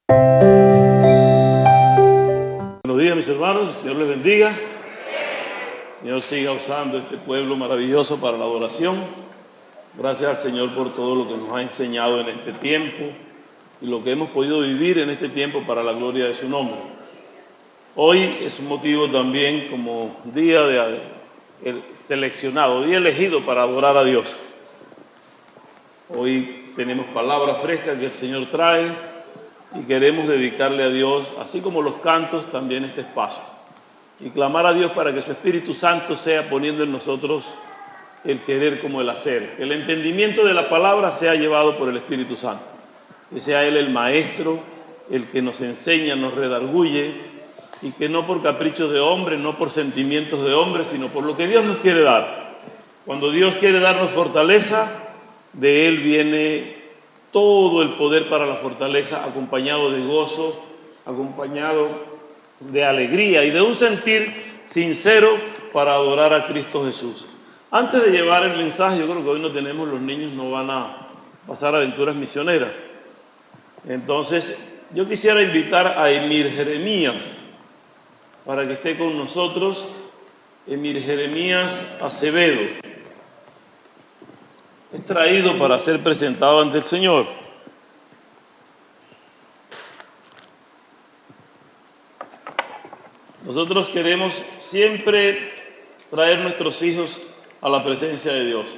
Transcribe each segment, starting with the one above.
Buenos días, mis hermanos, el Señor les bendiga. El Señor siga usando este pueblo maravilloso para la adoración. Gracias al Señor por todo lo que nos ha enseñado en este tiempo y lo que hemos podido vivir en este tiempo para la gloria de su nombre. Hoy es un motivo también como día seleccionado, día elegido para adorar a Dios. Hoy tenemos palabra fresca que el Señor trae y queremos dedicarle a Dios, así como los cantos, también este espacio. Y clamar a Dios para que su Espíritu Santo sea poniendo en nosotros el querer como el hacer. Que el entendimiento de la palabra sea llevado por el Espíritu Santo. Que sea Él el maestro, el que nos enseña, nos redarguye, y que no por caprichos de hombre, no por sentimientos de hombre, sino por lo que Dios nos quiere dar. Cuando Dios quiere darnos fortaleza, de Él viene todo el poder para la fortaleza, acompañado de gozo, acompañado de alegría y de un sentir sincero para adorar a Cristo Jesús. Antes de llevar el mensaje, yo creo que hoy no tenemos, los niños no van a pasar aventuras misioneras. Entonces, yo quisiera invitar a Emir Jeremías para que esté con nosotros. Emir Jeremías Acevedo es traído para ser presentado ante el Señor. Nosotros queremos siempre traer nuestros hijos a la presencia de Dios,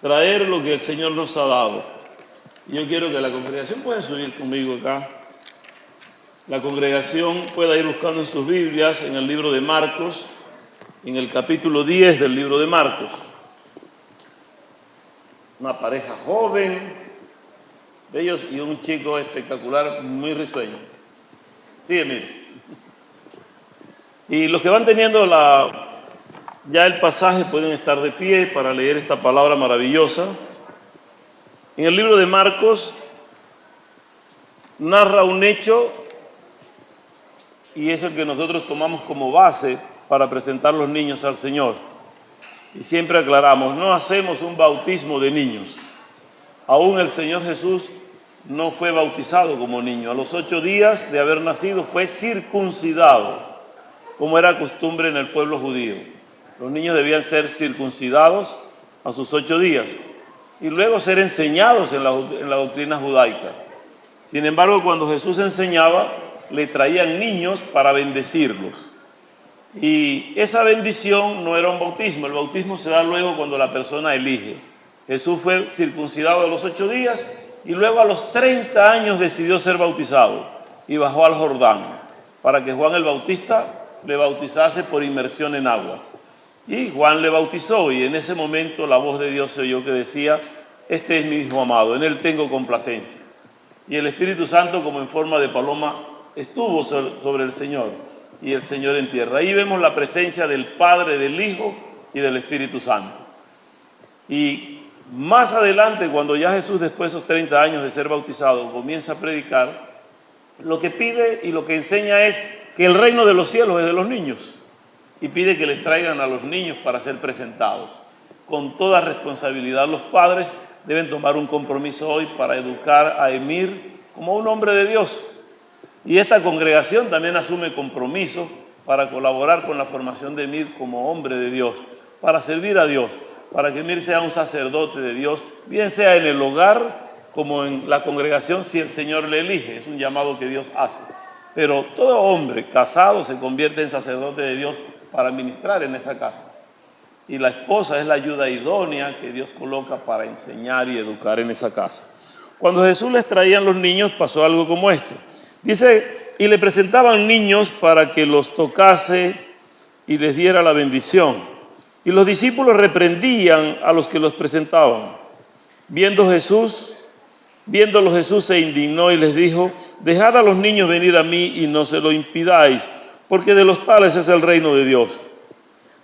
traer lo que el Señor nos ha dado. Y yo quiero que la congregación pueda subir conmigo acá. La congregación pueda ir buscando en sus Biblias, en el libro de Marcos, en el capítulo 10 del libro de Marcos. Una pareja joven, de ellos y un chico espectacular, muy risueño. Sígueme. Y los que van teniendo ya el pasaje pueden estar de pie para leer esta palabra maravillosa. En el libro de Marcos narra un hecho y es el que nosotros tomamos como base para presentar los niños al Señor. Y siempre aclaramos, no hacemos un bautismo de niños. Aún el Señor Jesús no fue bautizado como niño. A los 8 días de haber nacido fue circuncidado, como era costumbre en el pueblo judío. Los niños debían ser circuncidados a sus 8 días y luego ser enseñados en la doctrina judaica. Sin embargo, cuando Jesús enseñaba, le traían niños para bendecirlos. Y esa bendición no era un bautismo, el bautismo se da luego cuando la persona elige. Jesús fue circuncidado a los 8 días y luego a los 30 años decidió ser bautizado y bajó al Jordán para que Juan el Bautista le bautizase por inmersión en agua. Y Juan le bautizó y en ese momento la voz de Dios se oyó que decía: este es mi Hijo amado, en él tengo complacencia. Y el Espíritu Santo, como en forma de paloma, estuvo sobre el Señor y el Señor en tierra. Ahí vemos la presencia del Padre, del Hijo y del Espíritu Santo. Y más adelante, cuando ya Jesús, después de esos 30 años de ser bautizado, comienza a predicar, lo que pide y lo que enseña es que el reino de los cielos es de los niños y pide que les traigan a los niños para ser presentados. Con toda responsabilidad, los padres deben tomar un compromiso hoy para educar a Emir como un hombre de Dios. Y esta congregación también asume compromiso para colaborar con la formación de Emir como hombre de Dios, para servir a Dios, para que Emir sea un sacerdote de Dios, bien sea en el hogar como en la congregación si el Señor le elige. Es un llamado que Dios hace. Pero todo hombre casado se convierte en sacerdote de Dios para ministrar en esa casa. Y la esposa es la ayuda idónea que Dios coloca para enseñar y educar en esa casa. Cuando Jesús les traían los niños pasó algo como esto. Dice, y le presentaban niños para que los tocase y les diera la bendición. Y los discípulos reprendían a los que los presentaban. Viéndolo Jesús se indignó y les dijo: dejad a los niños venir a mí y no se lo impidáis, porque de los tales es el reino de Dios.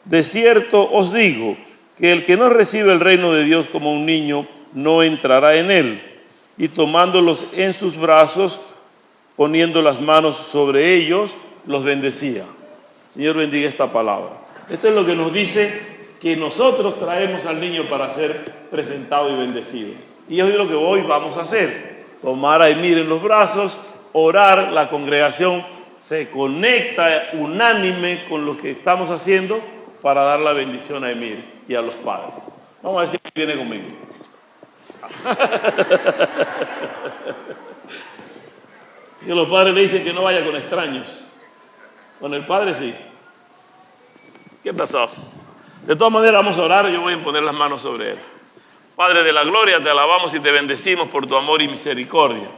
De cierto os digo que el que no recibe el reino de Dios como un niño no entrará en él. Y tomándolos en sus brazos, poniendo las manos sobre ellos, los bendecía. Señor, bendiga esta palabra. Esto es lo que nos dice que nosotros traemos al niño para ser presentado y bendecido. Y hoy lo que hoy vamos a hacer, tomar a Emir en los brazos orar, la congregación se conecta unánime con lo que estamos haciendo para dar la bendición a Emir y a los padres. Vamos a ver si viene conmigo. Que los padres le dicen que no vaya con extraños. Con el padre sí. ¿Qué pasó? De todas maneras vamos a orar, yo voy a poner las manos sobre él. Padre de la gloria, te alabamos y te bendecimos por tu amor y misericordia.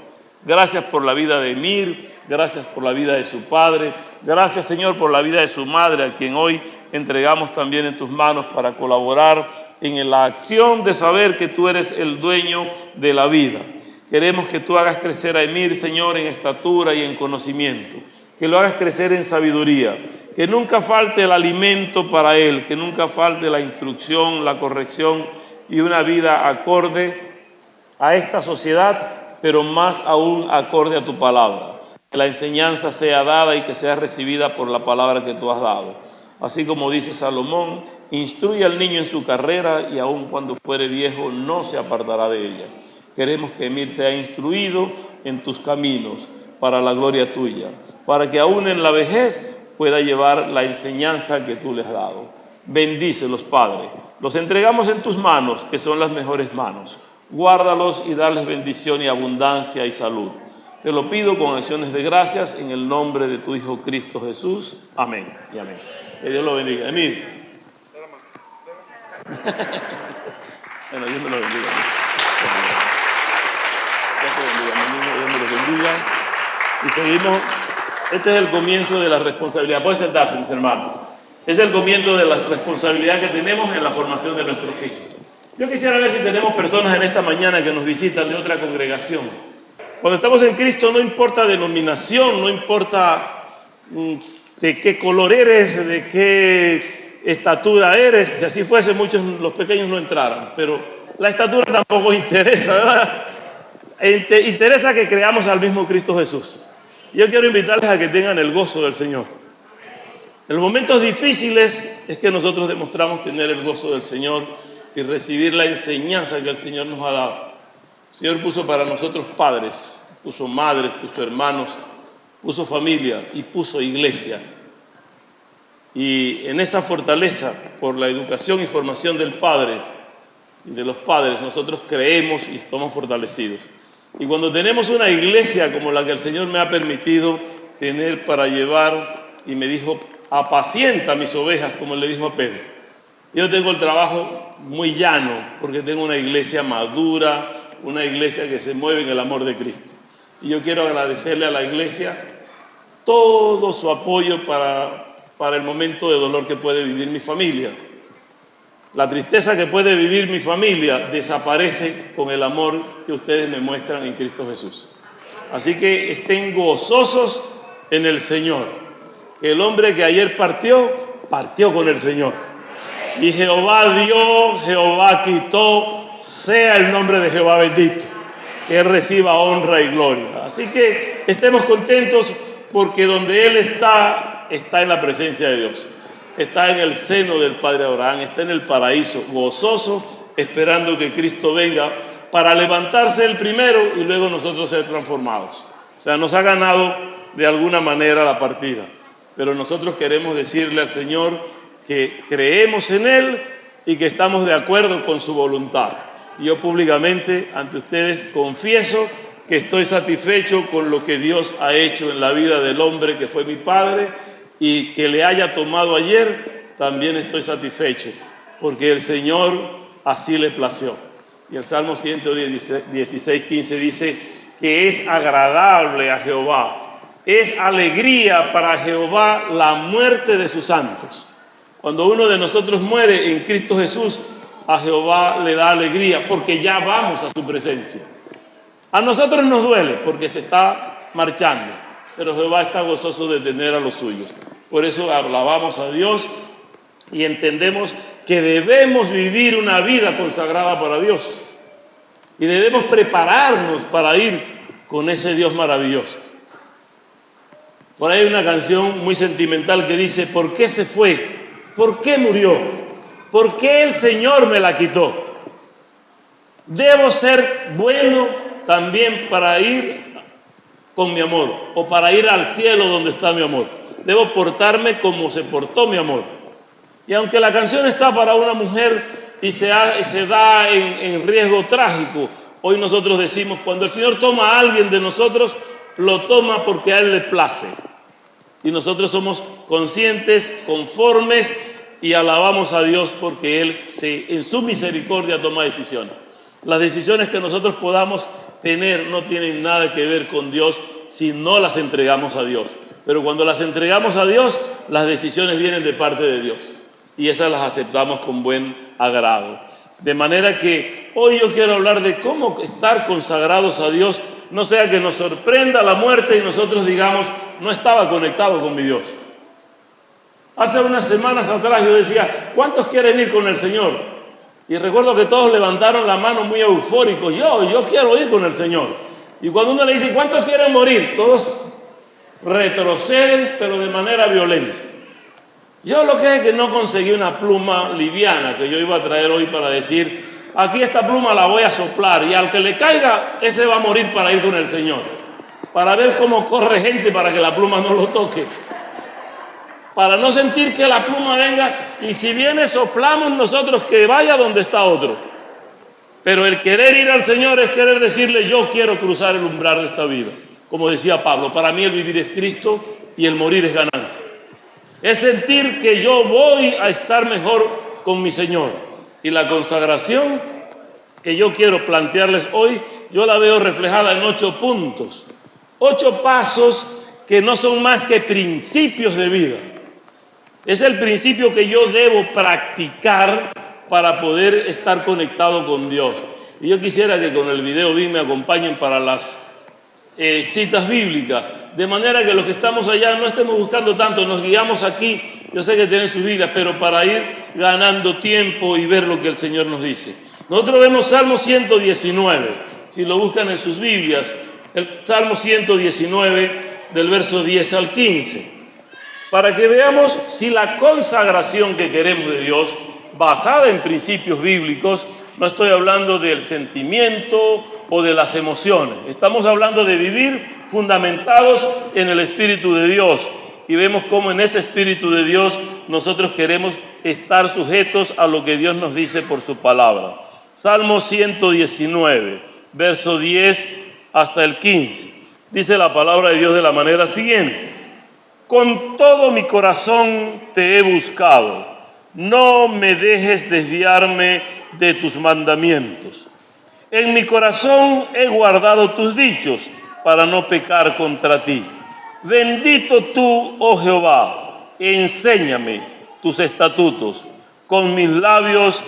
Gracias por la vida de Emir, gracias por la vida de su padre, gracias Señor por la vida de su madre, a quien hoy entregamos también en tus manos para colaborar en la acción de saber que tú eres el dueño de la vida. Queremos que tú hagas crecer a Emir, Señor, en estatura y en conocimiento, que lo hagas crecer en sabiduría, que nunca falte el alimento para él, que nunca falte la instrucción, la corrección y una vida acorde a esta sociedad, pero más aún acorde a tu palabra. Que la enseñanza sea dada y que sea recibida por la palabra que tú has dado. Así como dice Salomón, instruye al niño en su carrera y aun cuando fuere viejo no se apartará de ella. Queremos que Emir sea instruido en tus caminos para la gloria tuya, para que aún en la vejez pueda llevar la enseñanza que tú le has dado. Bendícelos, Padre. Los entregamos en tus manos, que son las mejores manos. Guárdalos y darles bendición y abundancia y salud. Te lo pido con acciones de gracias en el nombre de tu Hijo Cristo Jesús. Amén y amén. Que Dios lo bendiga. Emir. Bueno, Dios me lo bendiga. Dios me lo bendiga. Y seguimos. Este es el comienzo de la responsabilidad. Pueden sentarse, mis hermanos. Es el comienzo de la responsabilidad que tenemos en la formación de nuestros hijos. Yo quisiera ver si tenemos personas en esta mañana que nos visitan de otra congregación. Cuando estamos en Cristo no importa denominación, no importa de qué color eres, de qué estatura eres. Si así fuese, muchos los pequeños no entraran. Pero la estatura tampoco interesa, ¿verdad? Interesa que creamos al mismo Cristo Jesús. Yo quiero invitarles a que tengan el gozo del Señor. En los momentos difíciles es que nosotros demostramos tener el gozo del Señor y recibir la enseñanza que el Señor nos ha dado. El Señor puso para nosotros padres, puso madres, puso hermanos, puso familia y puso iglesia. Y en esa fortaleza, por la educación y formación del Padre y de los padres, nosotros creemos y estamos fortalecidos. Y cuando tenemos una iglesia como la que el Señor me ha permitido tener para llevar, y me dijo, apacienta mis ovejas, como le dijo a Pedro. Yo tengo el trabajo muy llano, porque tengo una iglesia madura, una iglesia que se mueve en el amor de Cristo. Y yo quiero agradecerle a la iglesia todo su apoyo para el momento de dolor que puede vivir mi familia. La tristeza que puede vivir mi familia desaparece con el amor que ustedes me muestran en Cristo Jesús. Así que estén gozosos en el Señor. Que el hombre que ayer partió con el Señor. Y Jehová dio, Jehová quitó, sea el nombre de Jehová bendito. Que Él reciba honra y gloria. Así que estemos contentos porque donde Él está en la presencia de Dios. Está en el seno del Padre Abraham, está en el paraíso, gozoso, esperando que Cristo venga para levantarse el primero y luego nosotros ser transformados. O sea, nos ha ganado de alguna manera la partida, pero nosotros queremos decirle al Señor que creemos en Él y que estamos de acuerdo con su voluntad. Y yo públicamente ante ustedes confieso que estoy satisfecho con lo que Dios ha hecho en la vida del hombre que fue mi padre, y que le haya tomado ayer, también estoy satisfecho, porque el Señor así le plació. Y el Salmo 116:15 dice que es agradable a Jehová, es alegría para Jehová la muerte de sus santos. Cuando uno de nosotros muere en Cristo Jesús, a Jehová le da alegría, porque ya vamos a su presencia. A nosotros nos duele, porque se está marchando, pero Jehová está gozoso de tener a los suyos. Por eso alabamos a Dios y entendemos que debemos vivir una vida consagrada para Dios. Y debemos prepararnos para ir con ese Dios maravilloso. Por ahí hay una canción muy sentimental que dice, ¿por qué se fue? ¿Por qué murió? ¿Por qué el Señor me la quitó? Debo ser bueno también para ir con mi amor, o para ir al cielo donde está mi amor. Debo portarme como se portó mi amor. Y aunque la canción está para una mujer y se da en riesgo trágico, hoy nosotros decimos, cuando el Señor toma a alguien de nosotros, lo toma porque a Él le place. Y nosotros somos conscientes, conformes y alabamos a Dios porque Él en su misericordia toma decisiones. Las decisiones que nosotros podamos tener no tienen nada que ver con Dios si no las entregamos a Dios. Pero cuando las entregamos a Dios, las decisiones vienen de parte de Dios. Y esas las aceptamos con buen agrado. De manera que hoy yo quiero hablar de cómo estar consagrados a Dios, no sea que nos sorprenda la muerte y nosotros digamos, no estaba conectado con mi Dios. Hace unas semanas atrás yo decía, ¿cuántos quieren ir con el Señor? Y recuerdo que todos levantaron la mano muy eufóricos, yo quiero ir con el Señor. Y cuando uno le dice, ¿cuántos quieren morir? Todos retroceden, pero de manera violenta. Yo lo que es que no conseguí una pluma liviana que yo iba a traer hoy para decir, aquí esta pluma la voy a soplar y al que le caiga, ese va a morir para ir con el Señor. Para ver cómo corre gente para que la pluma no lo toque. Para no sentir que la pluma venga y si viene soplamos nosotros que vaya donde está otro. Pero el querer ir al Señor es querer decirle, yo quiero cruzar el umbral de esta vida. Como decía Pablo, para mí el vivir es Cristo y el morir es ganancia. Es sentir que yo voy a estar mejor con mi Señor. Y la consagración que yo quiero plantearles hoy, yo la veo reflejada en 8 puntos. 8 pasos que no son más que principios de vida. Es el principio que yo debo practicar para poder estar conectado con Dios. Y yo quisiera que con el video me acompañen para las citas bíblicas, de manera que los que estamos allá no estemos buscando tanto, nos guiamos aquí, yo sé que tienen sus Biblias, pero para ir ganando tiempo y ver lo que el Señor nos dice. Nosotros vemos Salmo 119, si lo buscan en sus Biblias, el Salmo 119 del verso 10 al 15, para que veamos si la consagración que queremos de Dios, basada en principios bíblicos, no estoy hablando del sentimiento o de las emociones. Estamos hablando de vivir fundamentados en el Espíritu de Dios. Y vemos cómo en ese Espíritu de Dios nosotros queremos estar sujetos a lo que Dios nos dice por su palabra. Salmo 119, verso 10 hasta el 15. Dice la palabra de Dios de la manera siguiente. Con todo mi corazón te he buscado. No me dejes desviarme de tus mandamientos. En mi corazón he guardado tus dichos para no pecar contra ti. Bendito tú, oh Jehová, enséñame tus estatutos. Con mis labios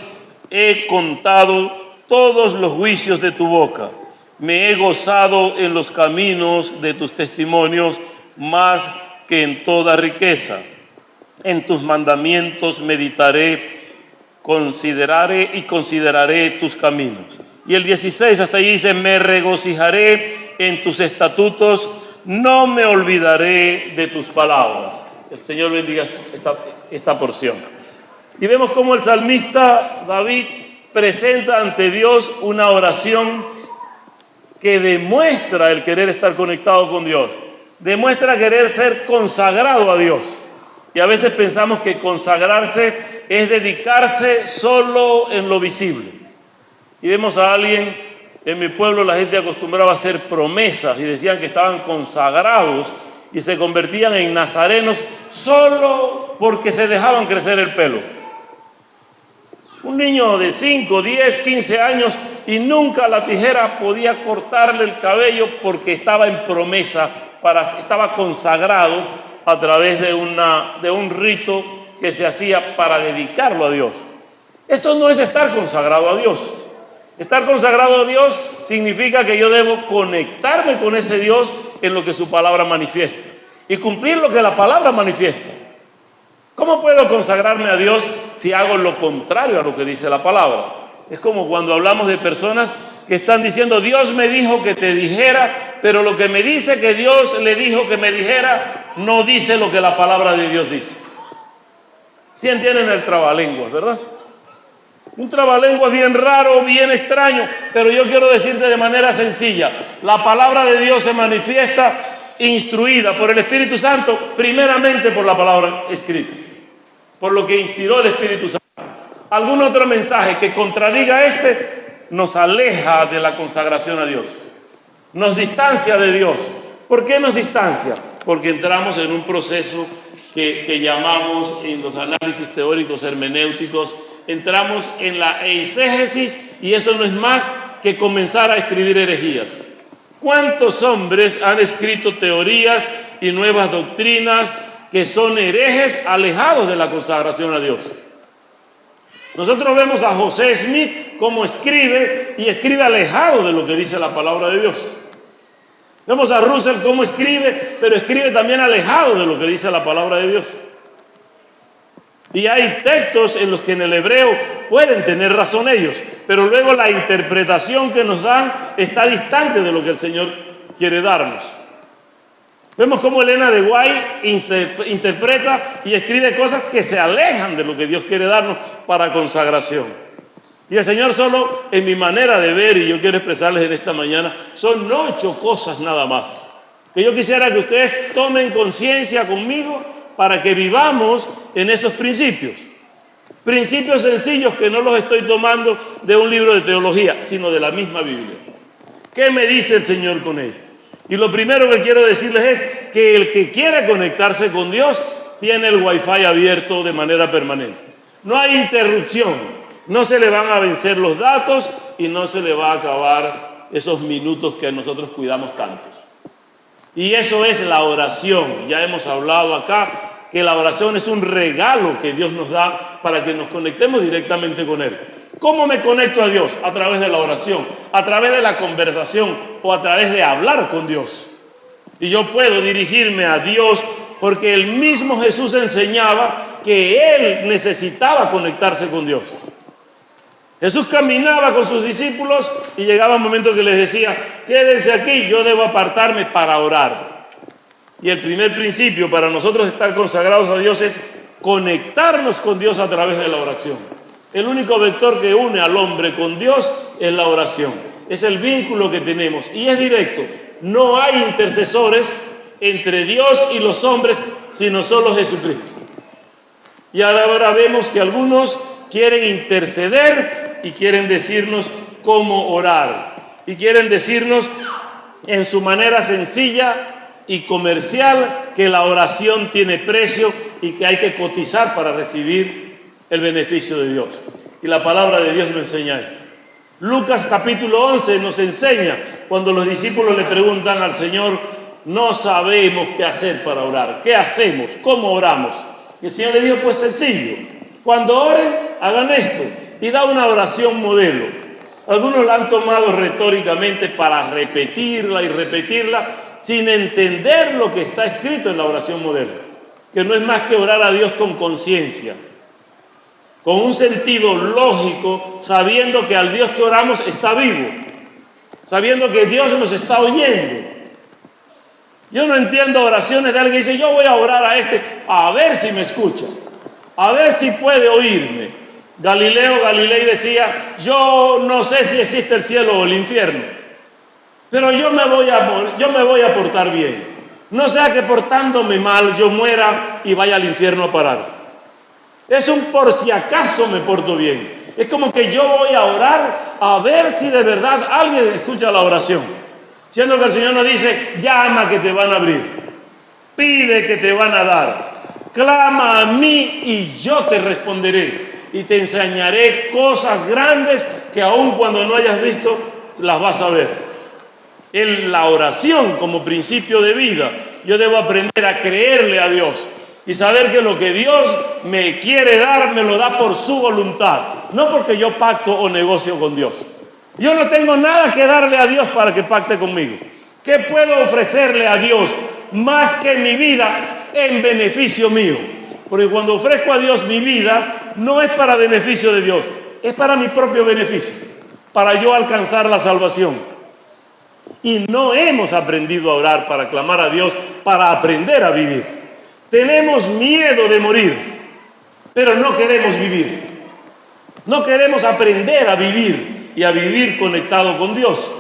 he contado todos los juicios de tu boca. Me he gozado en los caminos de tus testimonios más que en toda riqueza. En tus mandamientos meditaré, consideraré tus caminos. Y el 16 hasta ahí dice, me regocijaré en tus estatutos, no me olvidaré de tus palabras. El Señor bendiga esta porción. Y vemos cómo el salmista David presenta ante Dios una oración que demuestra el querer estar conectado con Dios, demuestra querer ser consagrado a Dios. Y a veces pensamos que consagrarse es dedicarse solo en lo visible. Y vemos a alguien, en mi pueblo la gente acostumbraba a hacer promesas y decían que estaban consagrados y se convertían en nazarenos solo porque se dejaban crecer el pelo. Un niño de 5, 10, 15 años y nunca la tijera podía cortarle el cabello porque estaba en promesa, estaba consagrado a través de un rito que se hacía para dedicarlo a Dios. Esto no es estar consagrado a Dios. Estar consagrado a Dios significa que yo debo conectarme con ese Dios en lo que su palabra manifiesta y cumplir lo que la palabra manifiesta. ¿Cómo puedo consagrarme a Dios si hago lo contrario a lo que dice la palabra? Es como cuando hablamos de personas que están diciendo, Dios me dijo que te dijera, pero lo que me dice que Dios le dijo que me dijera, no dice lo que la palabra de Dios dice. ¿Sí entienden el trabalenguas, verdad? Un trabalengua bien raro, bien extraño, pero yo quiero decirte de manera sencilla, la palabra de Dios se manifiesta instruida por el Espíritu Santo, primeramente por la palabra escrita, por lo que inspiró el Espíritu Santo. Algún otro mensaje que contradiga nos aleja de la consagración a Dios, nos distancia de Dios. ¿Por qué nos distancia? Porque entramos en un proceso que llamamos en los análisis teóricos hermenéuticos, entramos en la eisegesis, y eso no es más que comenzar a escribir herejías. ¿Cuántos hombres han escrito teorías y nuevas doctrinas que son herejes, alejados de la consagración a Dios? Nosotros vemos a José Smith cómo escribe, y escribe alejado de lo que dice la palabra de Dios. Vemos a Russell cómo escribe, pero escribe también alejado de lo que dice la palabra de Dios. Y hay textos en los que en el hebreo pueden tener razón ellos, pero luego la interpretación que nos dan está distante de lo que el Señor quiere darnos. Vemos cómo Elena de White interpreta y escribe cosas que se alejan de lo que Dios quiere darnos para consagración. Y el Señor solo, en mi manera de ver, y yo quiero expresarles en esta mañana, son 8 cosas nada más, que yo quisiera que ustedes tomen conciencia conmigo para que vivamos en esos principios. Principios sencillos que no los estoy tomando de un libro de teología, sino de la misma Biblia. ¿Qué me dice el Señor con ello? Y lo primero que quiero decirles es que el que quiera conectarse con Dios tiene el Wi-Fi abierto de manera permanente. No hay interrupción, no se le van a vencer los datos y no se le va a acabar esos minutos que nosotros cuidamos tantos. Y eso es la oración. Ya hemos hablado acá que la oración es un regalo que Dios nos da para que nos conectemos directamente con Él. ¿Cómo me conecto a Dios? A través de la oración, a través de la conversación o a través de hablar con Dios. Y yo puedo dirigirme a Dios porque el mismo Jesús enseñaba que Él necesitaba conectarse con Dios. Jesús caminaba con sus discípulos y llegaba un momento que les decía, quédense aquí, yo debo apartarme para orar. Y el primer principio para nosotros estar consagrados a Dios es conectarnos con Dios a través de la oración. El único vector que une al hombre con Dios es la oración. Es el vínculo que tenemos y es directo. No hay intercesores entre Dios y los hombres, sino solo Jesucristo. Y ahora vemos que algunos quieren interceder y quieren decirnos cómo orar. Y quieren decirnos en su manera sencilla y comercial que la oración tiene precio y que hay que cotizar para recibir el beneficio de Dios. Y la palabra de Dios nos enseña esto. Lucas capítulo 11 nos enseña cuando los discípulos le preguntan al Señor, no sabemos qué hacer para orar. ¿Qué hacemos? ¿Cómo oramos? Y el Señor le dijo, pues sencillo. Cuando oren, hagan esto. Y da una oración modelo. Algunos la han tomado retóricamente para repetirla y repetirla sin entender lo que está escrito en la oración modelo. Que no es más que orar a Dios con conciencia, con un sentido lógico, sabiendo que al Dios que oramos está vivo, sabiendo que Dios nos está oyendo. Yo no entiendo oraciones de alguien que dice, yo voy a orar a ver si me escucha, a ver si puede oírme. Galileo Galilei decía, yo no sé si existe el cielo o el infierno, pero yo me voy a portar bien. No sea que portándome mal yo muera y vaya al infierno a parar. Es un por si acaso me porto bien. Es como que yo voy a orar a ver si de verdad alguien escucha la oración. Siendo que el Señor nos dice, llama que te van a abrir, pide que te van a dar, clama a mí y yo te responderé y te enseñaré cosas grandes que aun cuando no hayas visto, las vas a ver. En la oración como principio de vida, yo debo aprender a creerle a Dios y saber que lo que Dios me quiere dar, me lo da por su voluntad, no porque yo pacto o negocio con Dios. Yo no tengo nada que darle a Dios para que pacte conmigo. ¿Qué puedo ofrecerle a Dios más que mi vida en beneficio mío? Porque cuando ofrezco a Dios mi vida, no es para beneficio de Dios, es para mi propio beneficio, para yo alcanzar la salvación. Y no hemos aprendido a orar para clamar a Dios, para aprender a vivir. Tenemos miedo de morir, pero no queremos vivir. No queremos aprender a vivir y a vivir conectado con Dios,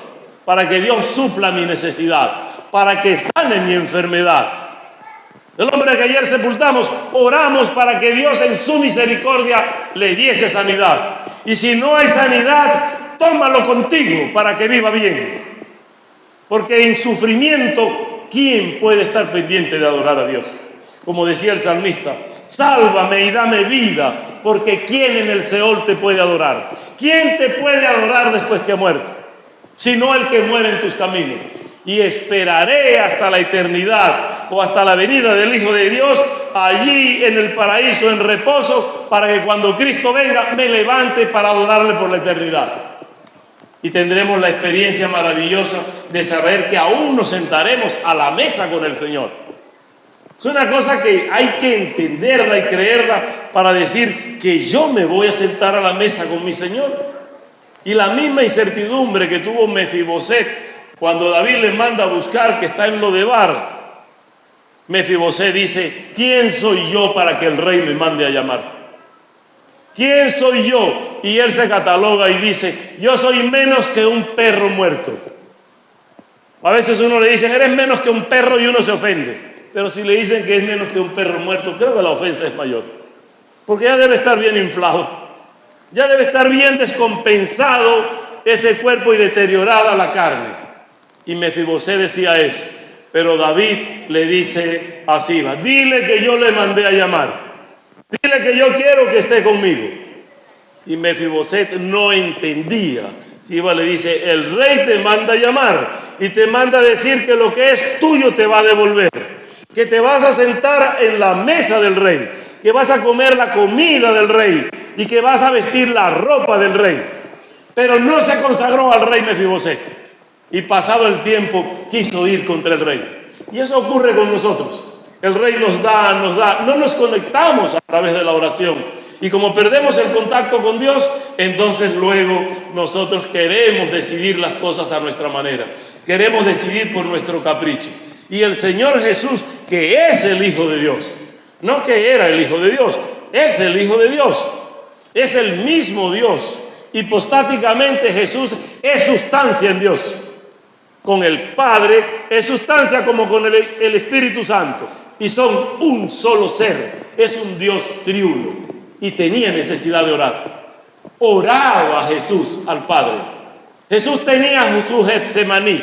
para que Dios supla mi necesidad, para que sane mi enfermedad. El hombre que ayer sepultamos, oramos para que Dios en su misericordia le diese sanidad. Y si no hay sanidad, tómalo contigo para que viva bien. Porque en sufrimiento, ¿quién puede estar pendiente de adorar a Dios? Como decía el salmista, sálvame y dame vida, porque ¿quién en el Seol te puede adorar? ¿Quién te puede adorar después que ha muerto? Sino el que muere en tus caminos. Y esperaré hasta la eternidad o hasta la venida del Hijo de Dios, allí en el paraíso en reposo, para que cuando Cristo venga me levante para adorarle por la eternidad. Y tendremos la experiencia maravillosa de saber que aún nos sentaremos a la mesa con el Señor. Es una cosa que hay que entenderla y creerla para decir que yo me voy a sentar a la mesa con mi Señor. Y la misma incertidumbre que tuvo Mefiboset cuando David le manda a buscar, que está en Lodebar. Mefiboset dice, ¿quién soy yo para que el rey me mande a llamar? ¿Quién soy yo? Y él se cataloga y dice, yo soy menos que un perro muerto. A veces uno le dice, eres menos que un perro, y uno se ofende. Pero si le dicen que es menos que un perro muerto, creo que la ofensa es mayor. Porque ya debe estar bien inflado. Ya debe estar bien descompensado ese cuerpo y deteriorada la carne. Y Mefiboset decía eso. Pero David le dice a Siba, dile que yo le mandé a llamar. Dile que yo quiero que esté conmigo. Y Mefiboset no entendía. Siba le dice, el rey te manda a llamar y te manda a decir que lo que es tuyo te va a devolver. Que te vas a sentar en la mesa del rey, que vas a comer la comida del rey y que vas a vestir la ropa del rey. Pero no se consagró al rey Mefiboset. Y pasado el tiempo quiso ir contra el rey. Y eso ocurre con nosotros. El rey nos da, no nos conectamos a través de la oración. Y como perdemos el contacto con Dios, entonces luego nosotros queremos decidir las cosas a nuestra manera. Queremos decidir por nuestro capricho. Y el Señor Jesús, que es el Hijo de Dios, no que era el Hijo de Dios, es el Hijo de Dios, es el mismo Dios. Hipostáticamente Jesús es sustancia en Dios. Con el Padre es sustancia como con el Espíritu Santo. Y son un solo ser. Es un Dios triuno. Y tenía necesidad de orar. Oraba Jesús al Padre. Jesús tenía su Getsemaní.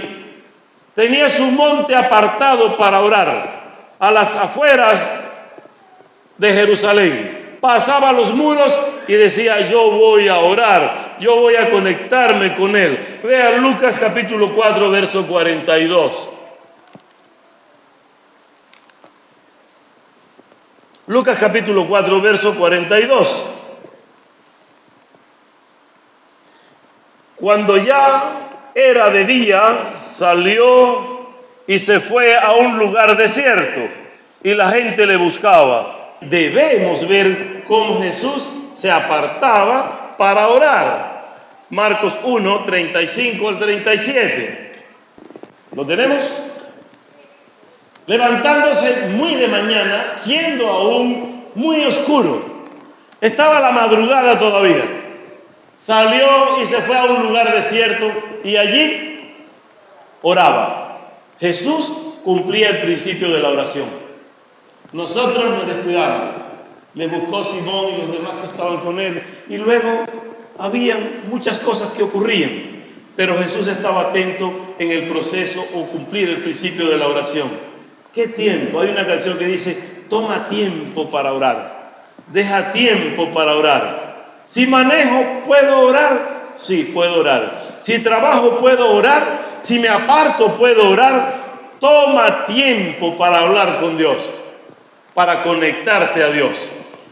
Tenía su monte apartado para orar. A las afueras de Jerusalén. Pasaba los muros y decía, yo voy a orar, yo voy a conectarme con Él. Vean Lucas capítulo 4, verso 42. Lucas capítulo 4, verso 42. Cuando ya era de día, salió y se fue a un lugar desierto y la gente le buscaba. Debemos ver cómo Jesús se apartaba para orar. Marcos 1, 35 al 37. ¿Lo tenemos? Levantándose muy de mañana, siendo aún muy oscuro. Estaba la madrugada todavía. Salió y se fue a un lugar desierto y allí oraba. Jesús cumplía el principio de la oración. Nosotros nos descuidamos. Le buscó Simón y los demás que estaban con él. Y luego habían muchas cosas que ocurrían. Pero Jesús estaba atento en el proceso o cumplir el principio de la oración. ¿Qué tiempo? Hay una canción que dice, toma tiempo para orar. Deja tiempo para orar. Si manejo, ¿puedo orar? Sí, puedo orar. Si trabajo, ¿puedo orar? Si me aparto, ¿puedo orar? Toma tiempo para hablar con Dios, para conectarte a Dios.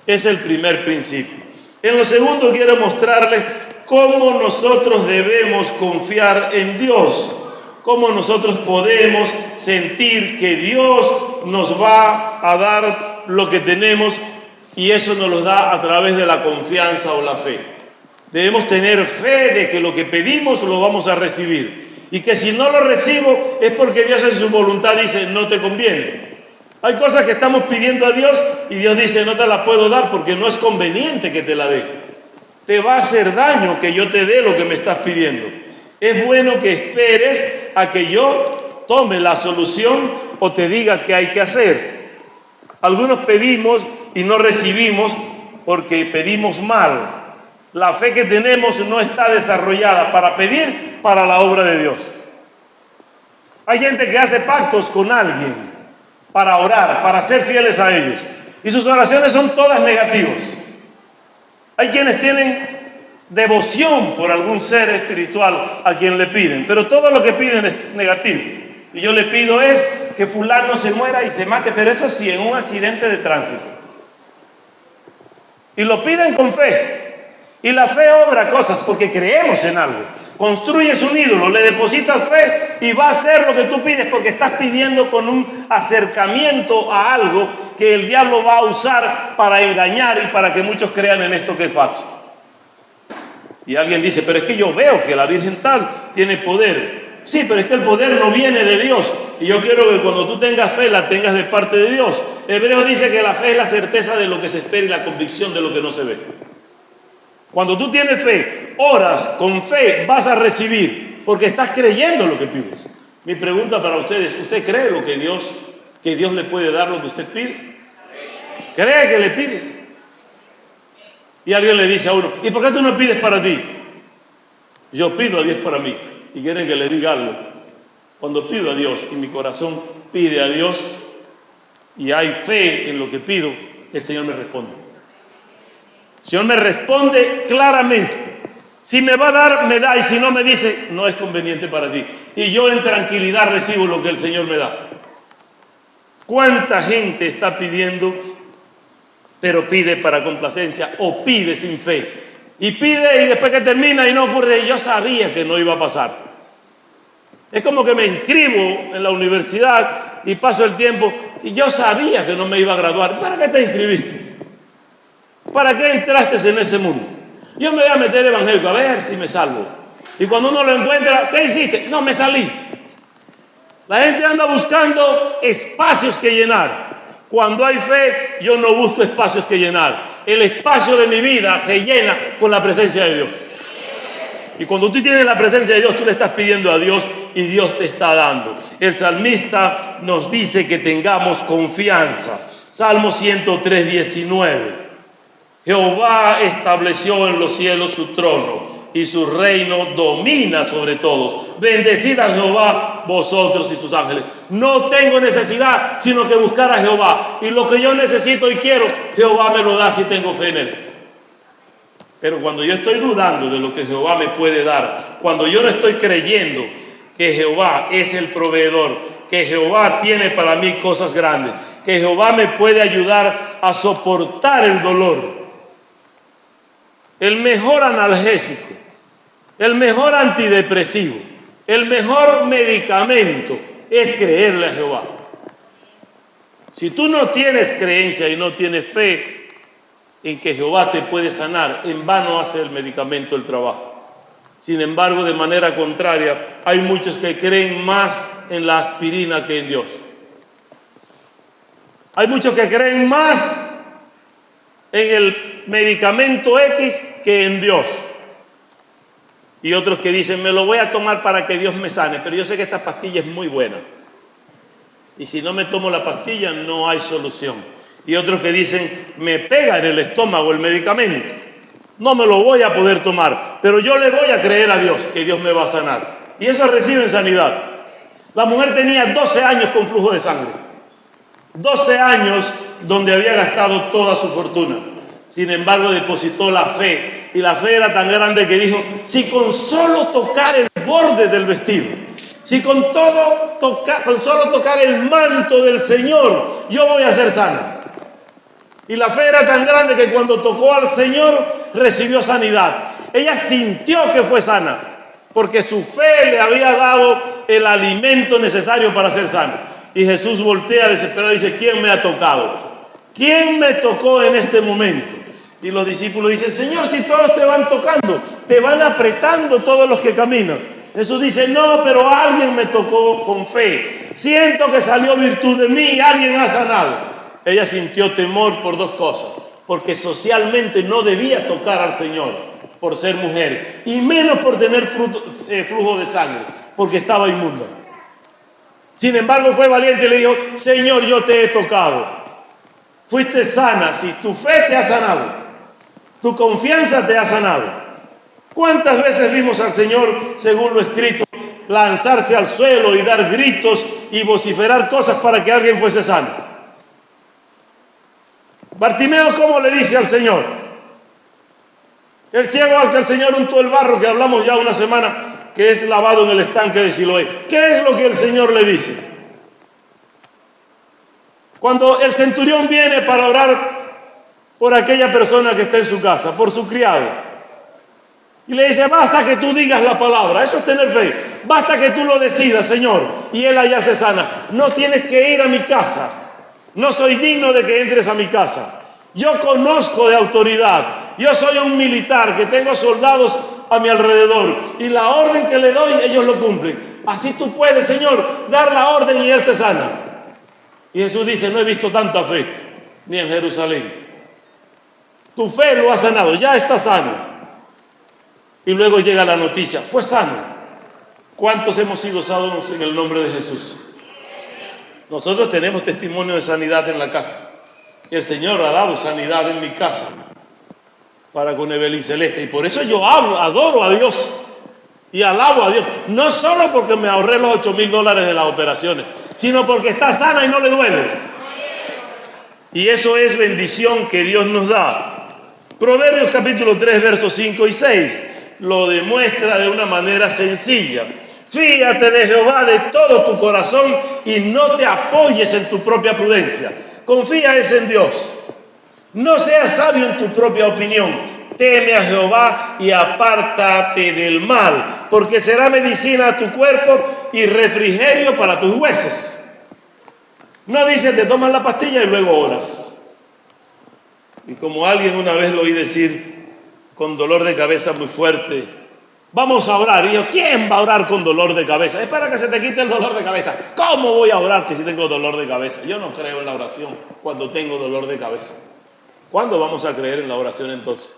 Es el primer principio. En lo segundo quiero mostrarles cómo nosotros debemos confiar en Dios, cómo nosotros podemos sentir que Dios nos va a dar lo que tenemos y eso nos lo da a través de la confianza o la fe. Debemos tener fe de que lo que pedimos lo vamos a recibir y que si no lo recibo es porque Dios en su voluntad dice no te conviene. Hay cosas que estamos pidiendo a Dios y Dios dice no te la puedo dar porque no es conveniente que te la dé. te va a hacer daño que yo te dé lo que me estás pidiendo. Es bueno que esperes a que yo tome la solución o te diga qué hay que hacer. Algunos pedimos y no recibimos porque pedimos mal. La fe que tenemos no está desarrollada para pedir para la obra de Dios. Hay gente que hace pactos con alguien para orar, para ser fieles a ellos. Y sus oraciones son todas negativas. Hay quienes tienen devoción por algún ser espiritual a quien le piden, pero todo lo que piden es negativo. Y yo le pido es que fulano se muera y se mate, pero eso sí, en un accidente de tránsito. Y lo piden con fe. Y la fe obra cosas porque creemos en algo. Construyes un ídolo, le depositas fe y va a hacer lo que tú pides porque estás pidiendo con un acercamiento a algo que el diablo va a usar para engañar y para que muchos crean en esto que es falso. Y alguien dice, pero es que yo veo que la Virgen tal tiene poder. Sí, pero es que el poder no viene de Dios. Y yo quiero que cuando tú tengas fe, la tengas de parte de Dios. Hebreo dice que la fe es la certeza de lo que se espera y la convicción de lo que no se ve. Cuando tú tienes fe, oras con fe, vas a recibir, porque estás creyendo lo que pides. Mi pregunta para ustedes, ¿usted cree lo que Dios le puede dar lo que usted pide? ¿Cree que le pide? Y alguien le dice a uno, ¿y por qué tú no pides para ti? Yo pido a Dios para mí. Y quieren que le diga algo. Cuando pido a Dios y mi corazón pide a Dios y hay fe en lo que pido, el Señor me responde. El Señor me responde claramente. Si me va a dar, me da, y si no me dice, no es conveniente para ti. Y yo en tranquilidad recibo lo que el Señor me da. ¿Cuánta gente está pidiendo, pero pide para complacencia o pide sin fe? Y pide y después que termina y no ocurre, yo sabía que no iba a pasar. Es como que me inscribo en la universidad y paso el tiempo y yo sabía que no me iba a graduar. ¿Para qué te inscribiste? ¿Para qué entraste en ese mundo? Yo me voy a meter evangélico a ver si me salvo. Y cuando uno lo encuentra, ¿qué hiciste? No, me salí. La gente anda buscando espacios que llenar. Cuando hay fe, yo no busco espacios que llenar. El espacio de mi vida se llena con la presencia de Dios. Y cuando tú tienes la presencia de Dios, tú le estás pidiendo a Dios y Dios te está dando. El salmista nos dice que tengamos confianza. Salmo 103, 19. Jehová estableció en los cielos su trono y su reino domina sobre todos. Bendecid a Jehová vosotros y sus ángeles. No tengo necesidad, sino que buscar a Jehová. Y lo que yo necesito y quiero, Jehová me lo da si tengo fe en Él. Pero cuando yo estoy dudando de lo que Jehová me puede dar, cuando yo no estoy creyendo que Jehová es el proveedor, que Jehová tiene para mí cosas grandes, que Jehová me puede ayudar a soportar el dolor, el mejor analgésico, el mejor antidepresivo, el mejor medicamento es creerle a Jehová. Si tú no tienes creencia y no tienes fe en que Jehová te puede sanar, en vano hace el medicamento el trabajo. Sin embargo, de manera contraria, hay muchos que creen más en la aspirina que en Dios. Hay muchos que creen más en el medicamento X que en Dios. Y otros que dicen, me lo voy a tomar para que Dios me sane, pero yo sé que esta pastilla es muy buena. Y si no me tomo la pastilla, no hay solución. Y otros que dicen, me pega en el estómago el medicamento, no me lo voy a poder tomar, pero yo le voy a creer a Dios que Dios me va a sanar. Y eso reciben sanidad. La mujer tenía 12 años con flujo de sangre. 12 años donde había gastado toda su fortuna. Sin embargo, depositó la fe. Y la fe era tan grande que dijo, si con solo tocar el borde del vestido, si con solo tocar el manto del Señor, yo voy a ser sana. Y la fe era tan grande que cuando tocó al Señor, recibió sanidad. Ella sintió que fue sana, porque su fe le había dado el alimento necesario para ser sana. Y Jesús voltea desesperado y dice, ¿quién me ha tocado? ¿Quién me tocó en este momento? Y los discípulos dicen, Señor, si todos te van tocando, te van apretando todos los que caminan. Jesús dice, no, pero alguien me tocó con fe. Siento que salió virtud de mí y alguien ha sanado. Ella sintió temor por dos cosas, porque socialmente no debía tocar al Señor. por ser mujer, y menos por tener flujo de sangre, porque estaba inmunda. Sin embargo, fue valiente y le dijo: Señor, yo te he tocado. Fuiste sana, si tu fe te ha sanado, tu confianza te ha sanado. ¿Cuántas veces vimos al Señor, según lo escrito, lanzarse al suelo y dar gritos y vociferar cosas para que alguien fuese sano? Bartimeo, ¿cómo le dice al Señor? El ciego al que el Señor untó el barro, que hablamos ya una semana, que es lavado en el estanque de Siloé. ¿Qué es lo que el Señor le dice? Cuando el centurión viene para orar por aquella persona que está en su casa, por su criado, y le dice: basta que tú digas la palabra, eso es tener fe, basta que tú lo decidas, Señor, y él allá se sana. No tienes que ir a mi casa, no soy digno de que entres a mi casa. Yo conozco de autoridad, yo soy un militar que tengo soldados a mi alrededor, y la orden que le doy ellos lo cumplen. Así tú puedes, Señor, dar la orden y él se sana. Y Jesús dice: no he visto tanta fe ni en Jerusalén. Tu fe lo ha sanado, ya está sano. Y luego llega la noticia: fue sano. ¿Cuántos hemos sido sanos en el nombre de Jesús? Nosotros tenemos testimonio de sanidad en la casa. El Señor ha dado sanidad en mi casa para con Evelyn Celeste. Y por eso yo adoro a Dios y alabo a Dios. No solo porque me ahorré los $8,000 de las operaciones, sino porque está sana y no le duele. Y eso es bendición que Dios nos da. Proverbios capítulo 3, versos 5 y 6 lo demuestra de una manera sencilla. Fíate de Jehová de todo tu corazón y no te apoyes en tu propia prudencia. Confía en Dios. No seas sabio en tu propia opinión. Teme a Jehová y apártate del mal, porque será medicina a tu cuerpo y refrigerio para tus huesos. No dice: te tomas la pastilla y luego oras. Y como alguien una vez lo oí decir con dolor de cabeza muy fuerte: vamos a orar. Y yo: ¿quién va a orar con dolor de cabeza? Es para que se te quite el dolor de cabeza. ¿Cómo voy a orar que si tengo dolor de cabeza? Yo no creo en la oración cuando tengo dolor de cabeza. ¿Cuándo vamos a creer en la oración entonces?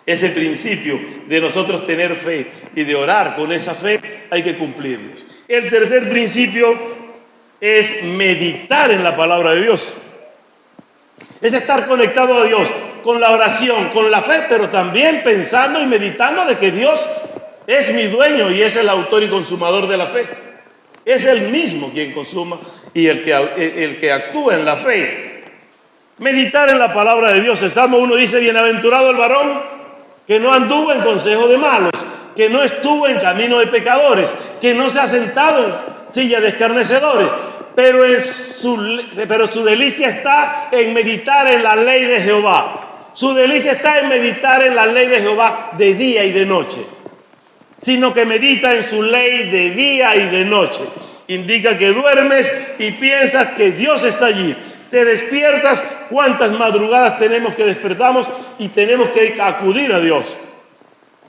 Ese principio de nosotros tener fe y de orar con esa fe hay que cumplirlos. El tercer principio es meditar en la palabra de Dios. Es estar conectado a Dios con la oración, con la fe, pero también pensando y meditando de que Dios es mi dueño y es el autor y consumador de la fe. Es Él mismo quien consuma y el que actúa en la fe. Meditar en la palabra de Dios. El Salmo 1 dice: bienaventurado el varón que no anduvo en consejo de malos, que no estuvo en camino de pecadores, que no se ha sentado en silla de escarnecedores, pero su delicia está en meditar en la ley de Jehová. Su delicia está en meditar en la ley de Jehová de día y de noche, sino que medita en su ley de día y de noche. Indica que duermes y piensas que Dios está allí. Te despiertas. ¿Cuántas madrugadas tenemos que despertamos y tenemos que acudir a Dios?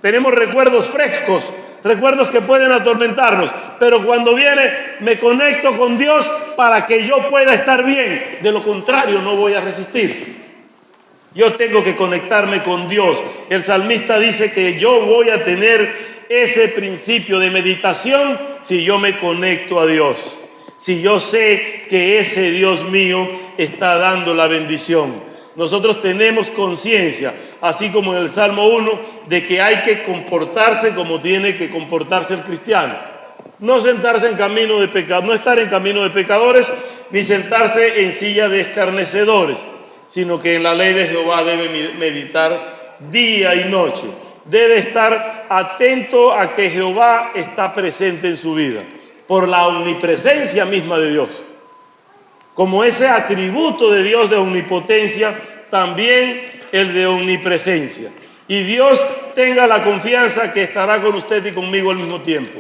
Tenemos recuerdos frescos, recuerdos que pueden atormentarnos, pero cuando viene me conecto con Dios para que yo pueda estar bien. De lo contrario no voy a resistir. Yo tengo que conectarme con Dios. El salmista dice que yo voy a tener ese principio de meditación si yo me conecto a Dios. Si yo sé que ese Dios mío está dando la bendición. Nosotros tenemos conciencia, así como en el Salmo 1, de que hay que comportarse como tiene que comportarse el cristiano. No sentarse en camino de pecado, no estar en camino de pecadores, ni sentarse en silla de escarnecedores, sino que en la ley de Jehová debe meditar día y noche. Debe estar atento a que Jehová está presente en su vida, por la omnipresencia misma de Dios. Como ese atributo de Dios de omnipotencia, también el de omnipresencia. Y Dios tenga la confianza que estará con usted y conmigo al mismo tiempo.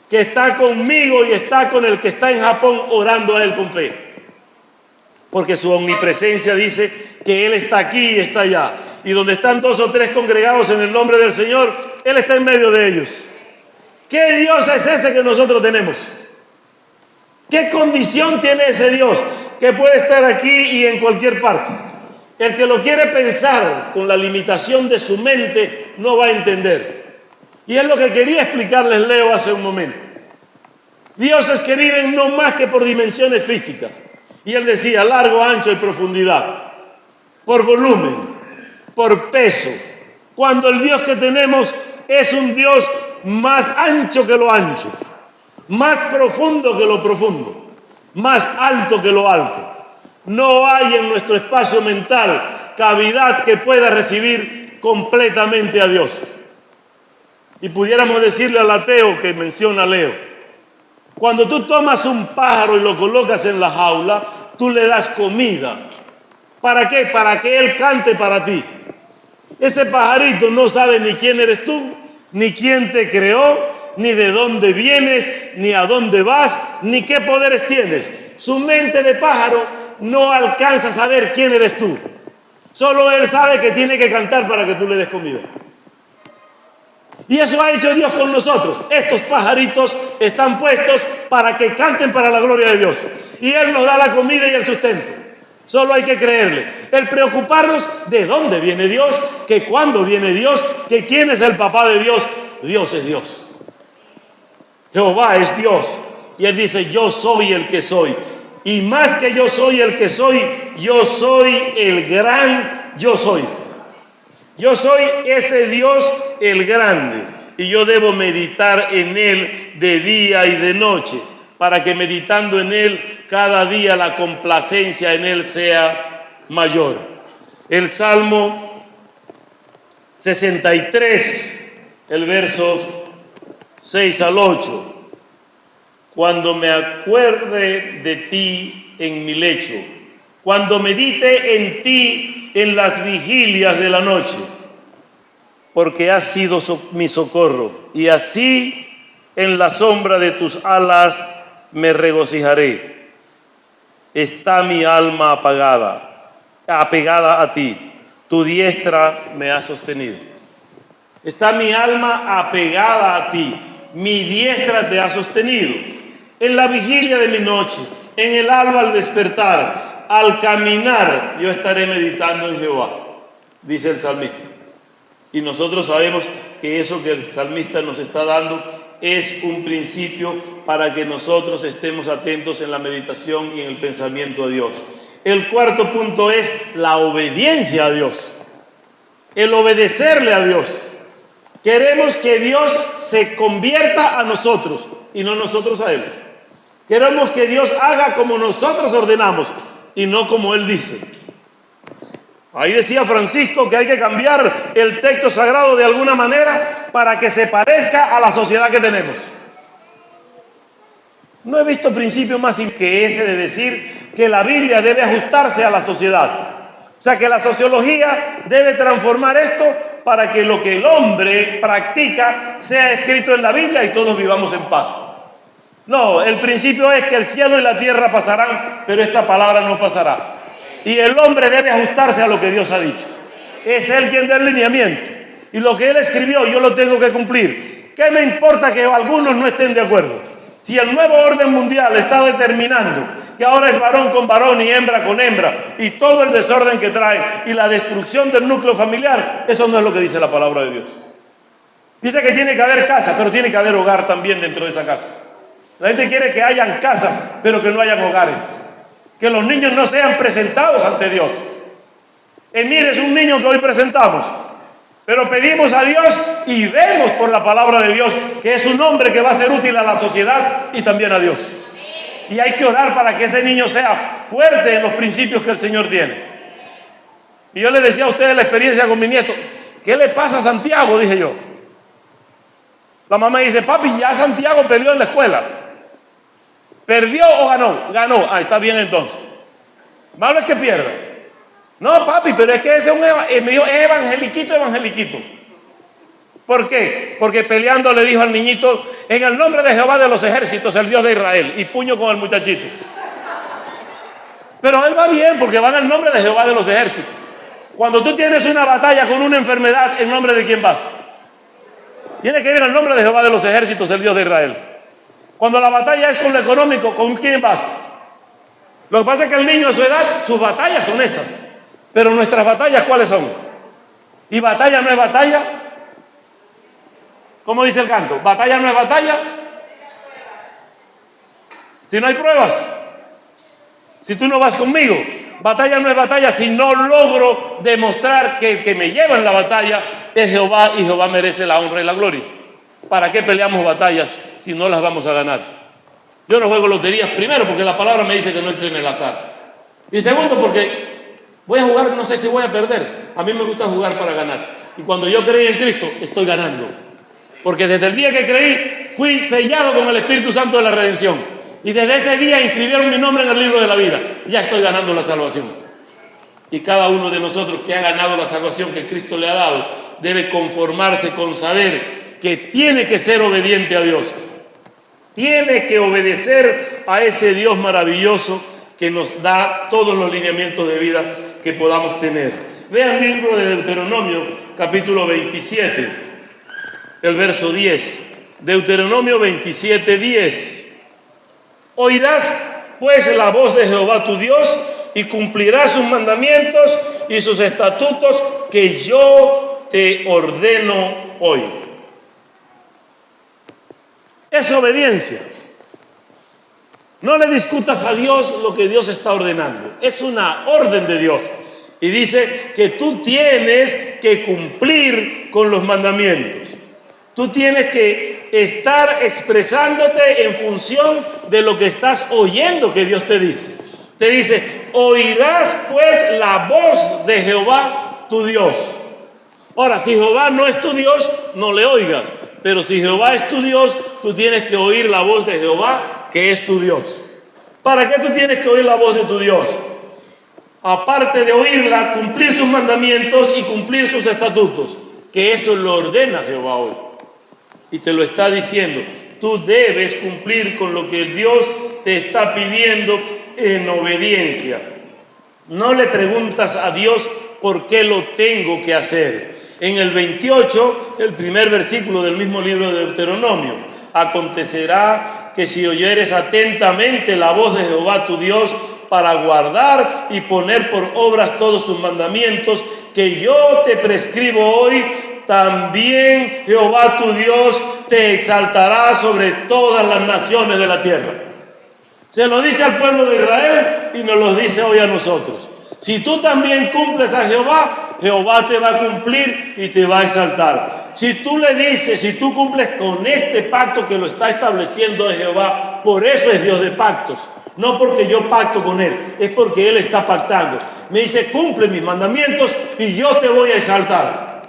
Que está conmigo y está con el que está en Japón orando a Él con fe. Porque su omnipresencia dice que Él está aquí y está allá. Y donde están 2 o 3 congregados en el nombre del Señor, Él está en medio de ellos. ¿Qué Dios es ese que nosotros tenemos? ¿Qué condición tiene ese Dios que puede estar aquí y en cualquier parte? El que lo quiere pensar con la limitación de su mente no va a entender. Y es lo que quería explicarles Leo hace un momento. Dioses que viven no más que por dimensiones físicas. Y él decía largo, ancho y profundidad, por volumen, por peso. Cuando el Dios que tenemos es un Dios más ancho que lo ancho, más profundo que lo profundo, más alto que lo alto. No hay en nuestro espacio mental cavidad que pueda recibir completamente a Dios. Y pudiéramos decirle al ateo que menciona Leo, cuando tú tomas un pájaro y lo colocas en la jaula, tú le das comida. ¿Para qué? Para que él cante para ti. Ese pajarito no sabe ni quién eres tú, ni quién te creó, ni de dónde vienes, ni a dónde vas, ni qué poderes tienes. Su mente de pájaro no alcanza a saber quién eres tú. Solo él sabe que tiene que cantar para que tú le des comida. Y eso ha hecho Dios con nosotros. Estos pajaritos están puestos para que canten para la gloria de Dios. Y Él nos da la comida y el sustento. Solo hay que creerle. El preocuparnos de dónde viene Dios, que cuándo viene Dios, que quién es el papá de Dios. Dios es Dios. Jehová es Dios. Y Él dice, yo soy el que soy. Y más que yo soy el que soy, yo soy el gran yo soy. Yo soy ese Dios el grande. Y yo debo meditar en Él de día y de noche, para que meditando en Él, cada día la complacencia en Él sea mayor. El Salmo 63, el versos 6 al 8. Cuando me acuerde de ti en mi lecho, cuando medite en ti en las vigilias de la noche, porque has sido mi socorro, y así en la sombra de tus alas me regocijaré. Está mi alma apegada a ti, tu diestra me ha sostenido. Está mi alma apegada a ti, mi diestra te ha sostenido. En la vigilia de mi noche, en el alba al despertar, al caminar, yo estaré meditando en Jehová, dice el salmista. Y nosotros sabemos que eso que el salmista nos está dando es un principio para que nosotros estemos atentos en la meditación y en el pensamiento de Dios. El cuarto punto es la obediencia a Dios, el obedecerle a Dios. Queremos que Dios se convierta a nosotros y no nosotros a Él. Queremos que Dios haga como nosotros ordenamos y no como Él dice. Ahí decía Francisco que hay que cambiar el texto sagrado de alguna manera para que se parezca a la sociedad que tenemos. No he visto principio más que ese de decir que la Biblia debe ajustarse a la sociedad. O sea, que la sociología debe transformar esto para que lo que el hombre practica sea escrito en la Biblia y todos vivamos en paz. No, el principio es que el cielo y la tierra pasarán, pero esta palabra no pasará. Y el hombre debe ajustarse a lo que Dios ha dicho. Es Él quien da el lineamiento. Y lo que Él escribió yo lo tengo que cumplir. ¿Qué me importa que algunos no estén de acuerdo? Si el nuevo orden mundial está determinando que ahora es varón con varón y hembra con hembra, y todo el desorden que trae y la destrucción del núcleo familiar, eso no es lo que dice la palabra de Dios. Dice que tiene que haber casa, pero tiene que haber hogar también dentro de esa casa. La gente quiere que hayan casas, pero que no hayan hogares. Que los niños no sean presentados ante Dios. Emir es un niño que hoy presentamos, pero pedimos a Dios y vemos por la palabra de Dios que es un hombre que va a ser útil a la sociedad y también a Dios. Y hay que orar para que ese niño sea fuerte en los principios que el Señor tiene. Y yo les decía a ustedes la experiencia con mi nieto. ¿Qué le pasa a Santiago? Dije yo. La mamá dice, papi, ya Santiago peleó en la escuela. ¿Perdió o ganó? Ganó. Ah, está bien entonces. Malo es que pierda. No, papi, pero es que ese es me dijo, es evangeliquito. ¿Por qué? Porque peleando le dijo al niñito, en el nombre de Jehová de los ejércitos, el Dios de Israel, y puño con el muchachito. Pero él va bien porque va en el nombre de Jehová de los ejércitos. Cuando tú tienes una batalla con una enfermedad, ¿en nombre de quién vas? Tiene que ir en el nombre de Jehová de los ejércitos, el Dios de Israel. Cuando la batalla es con lo económico, ¿con quién vas? Lo que pasa es que el niño a su edad, sus batallas son esas. Pero nuestras batallas, ¿cuáles son? ¿Y batalla no es batalla? ¿Cómo dice el canto? ¿Batalla no es batalla? Si no hay pruebas, si tú no vas conmigo, batalla no es batalla si no logro demostrar que el que me lleva en la batalla es Jehová y Jehová merece la honra y la gloria. ¿Para qué peleamos batallas si no las vamos a ganar? Yo no juego loterías, primero porque la palabra me dice que no entre en el azar. Y segundo porque voy a jugar, no sé si voy a perder. A mí me gusta jugar para ganar. Y cuando yo creí en Cristo, estoy ganando. Porque desde el día que creí, fui sellado con el Espíritu Santo de la redención. Y desde ese día inscribieron mi nombre en el libro de la vida. Ya estoy ganando la salvación. Y cada uno de nosotros que ha ganado la salvación que Cristo le ha dado, debe conformarse con saber que tiene que ser obediente a Dios. Tiene que obedecer a ese Dios maravilloso que nos da todos los lineamientos de vida que podamos tener. Vean el libro de Deuteronomio, capítulo 27, el verso 10. Deuteronomio 27, 10. Oirás pues la voz de Jehová tu Dios y cumplirás sus mandamientos y sus estatutos que yo te ordeno hoy. Es obediencia. No le discutas a Dios lo que Dios está ordenando. Es una orden de Dios. Y dice que tú tienes que cumplir con los mandamientos. Tú tienes que estar expresándote en función de lo que estás oyendo que Dios te dice. Te dice, oirás pues la voz de Jehová tu Dios. Ahora, si Jehová no es tu Dios, no le oigas. Pero si Jehová es tu Dios, tú tienes que oír la voz de Jehová, que es tu Dios. ¿Para qué tú tienes que oír la voz de tu Dios? Aparte de oírla, cumplir sus mandamientos y cumplir sus estatutos, que eso lo ordena Jehová hoy. Y te lo está diciendo, tú debes cumplir con lo que el Dios te está pidiendo en obediencia. No le preguntas a Dios por qué lo tengo que hacer. En el 28, el primer versículo del mismo libro de Deuteronomio, acontecerá que si oyeres atentamente la voz de Jehová tu Dios para guardar y poner por obras todos sus mandamientos que yo te prescribo hoy, también Jehová tu Dios te exaltará sobre todas las naciones de la tierra. Se lo dice al pueblo de Israel y nos lo dice hoy a nosotros. Si tú también cumples a Jehová, Jehová te va a cumplir y te va a exaltar. Si tú le dices, si tú cumples con este pacto que lo está estableciendo de Jehová, por eso es Dios de pactos. No porque yo pacto con Él, es porque Él está pactando. Me dice, cumple mis mandamientos y yo te voy a exaltar.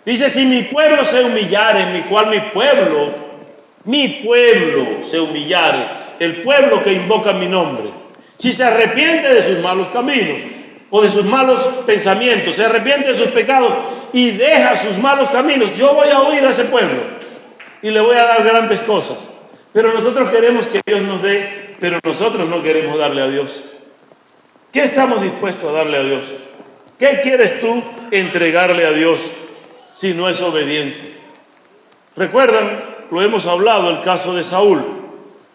Dice, si mi pueblo se humillare, en mi cual mi pueblo se humillare, el pueblo que invoca mi nombre, si se arrepiente de sus malos caminos o de sus malos pensamientos, se arrepiente de sus pecados y deja sus malos caminos, yo voy a oír a ese pueblo y le voy a dar grandes cosas. Pero nosotros queremos que Dios nos dé, pero nosotros no queremos darle a Dios. ¿Qué estamos dispuestos a darle a Dios? ¿Qué quieres tú entregarle a Dios si no es obediencia? ¿Recuerdan? Lo hemos hablado, el caso de Saúl.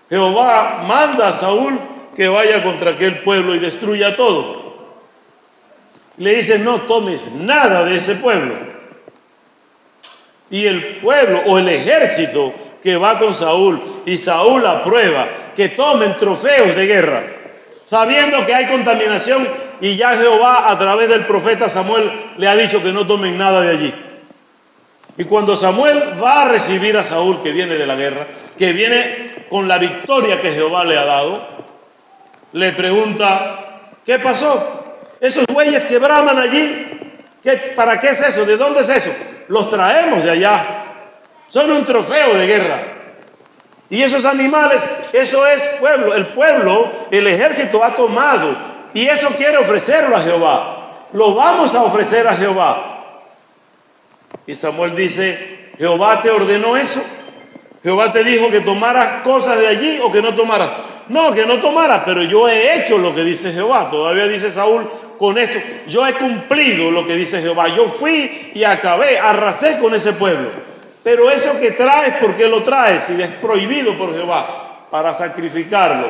Jehová manda a Saúl que vaya contra aquel pueblo y destruya todo. Le dice, no tomes nada de ese pueblo. Y el pueblo o el ejército que va con Saúl, y Saúl aprueba que tomen trofeos de guerra, sabiendo que hay contaminación, y ya Jehová a través del profeta Samuel le ha dicho que no tomen nada de allí. Y cuando Samuel va a recibir a Saúl, que viene de la guerra, que viene con la victoria que Jehová le ha dado, le pregunta, ¿qué pasó? Esos bueyes que braman allí, ¿para qué es eso? ¿De dónde es eso? Los traemos de allá. Son un trofeo de guerra. Y esos animales, eso es pueblo. El pueblo, el ejército ha tomado. Y eso quiere ofrecerlo a Jehová. Lo vamos a ofrecer a Jehová. Y Samuel dice, ¿Jehová te ordenó eso? ¿Jehová te dijo que tomaras cosas de allí o que no tomaras? No, que no tomaras, pero yo he hecho lo que dice Jehová. Todavía dice Saúl con esto, yo he cumplido lo que dice Jehová. Yo fui y acabé, arrasé con ese pueblo. Pero eso que traes, ¿por qué lo traes? Si es prohibido por Jehová, para sacrificarlo.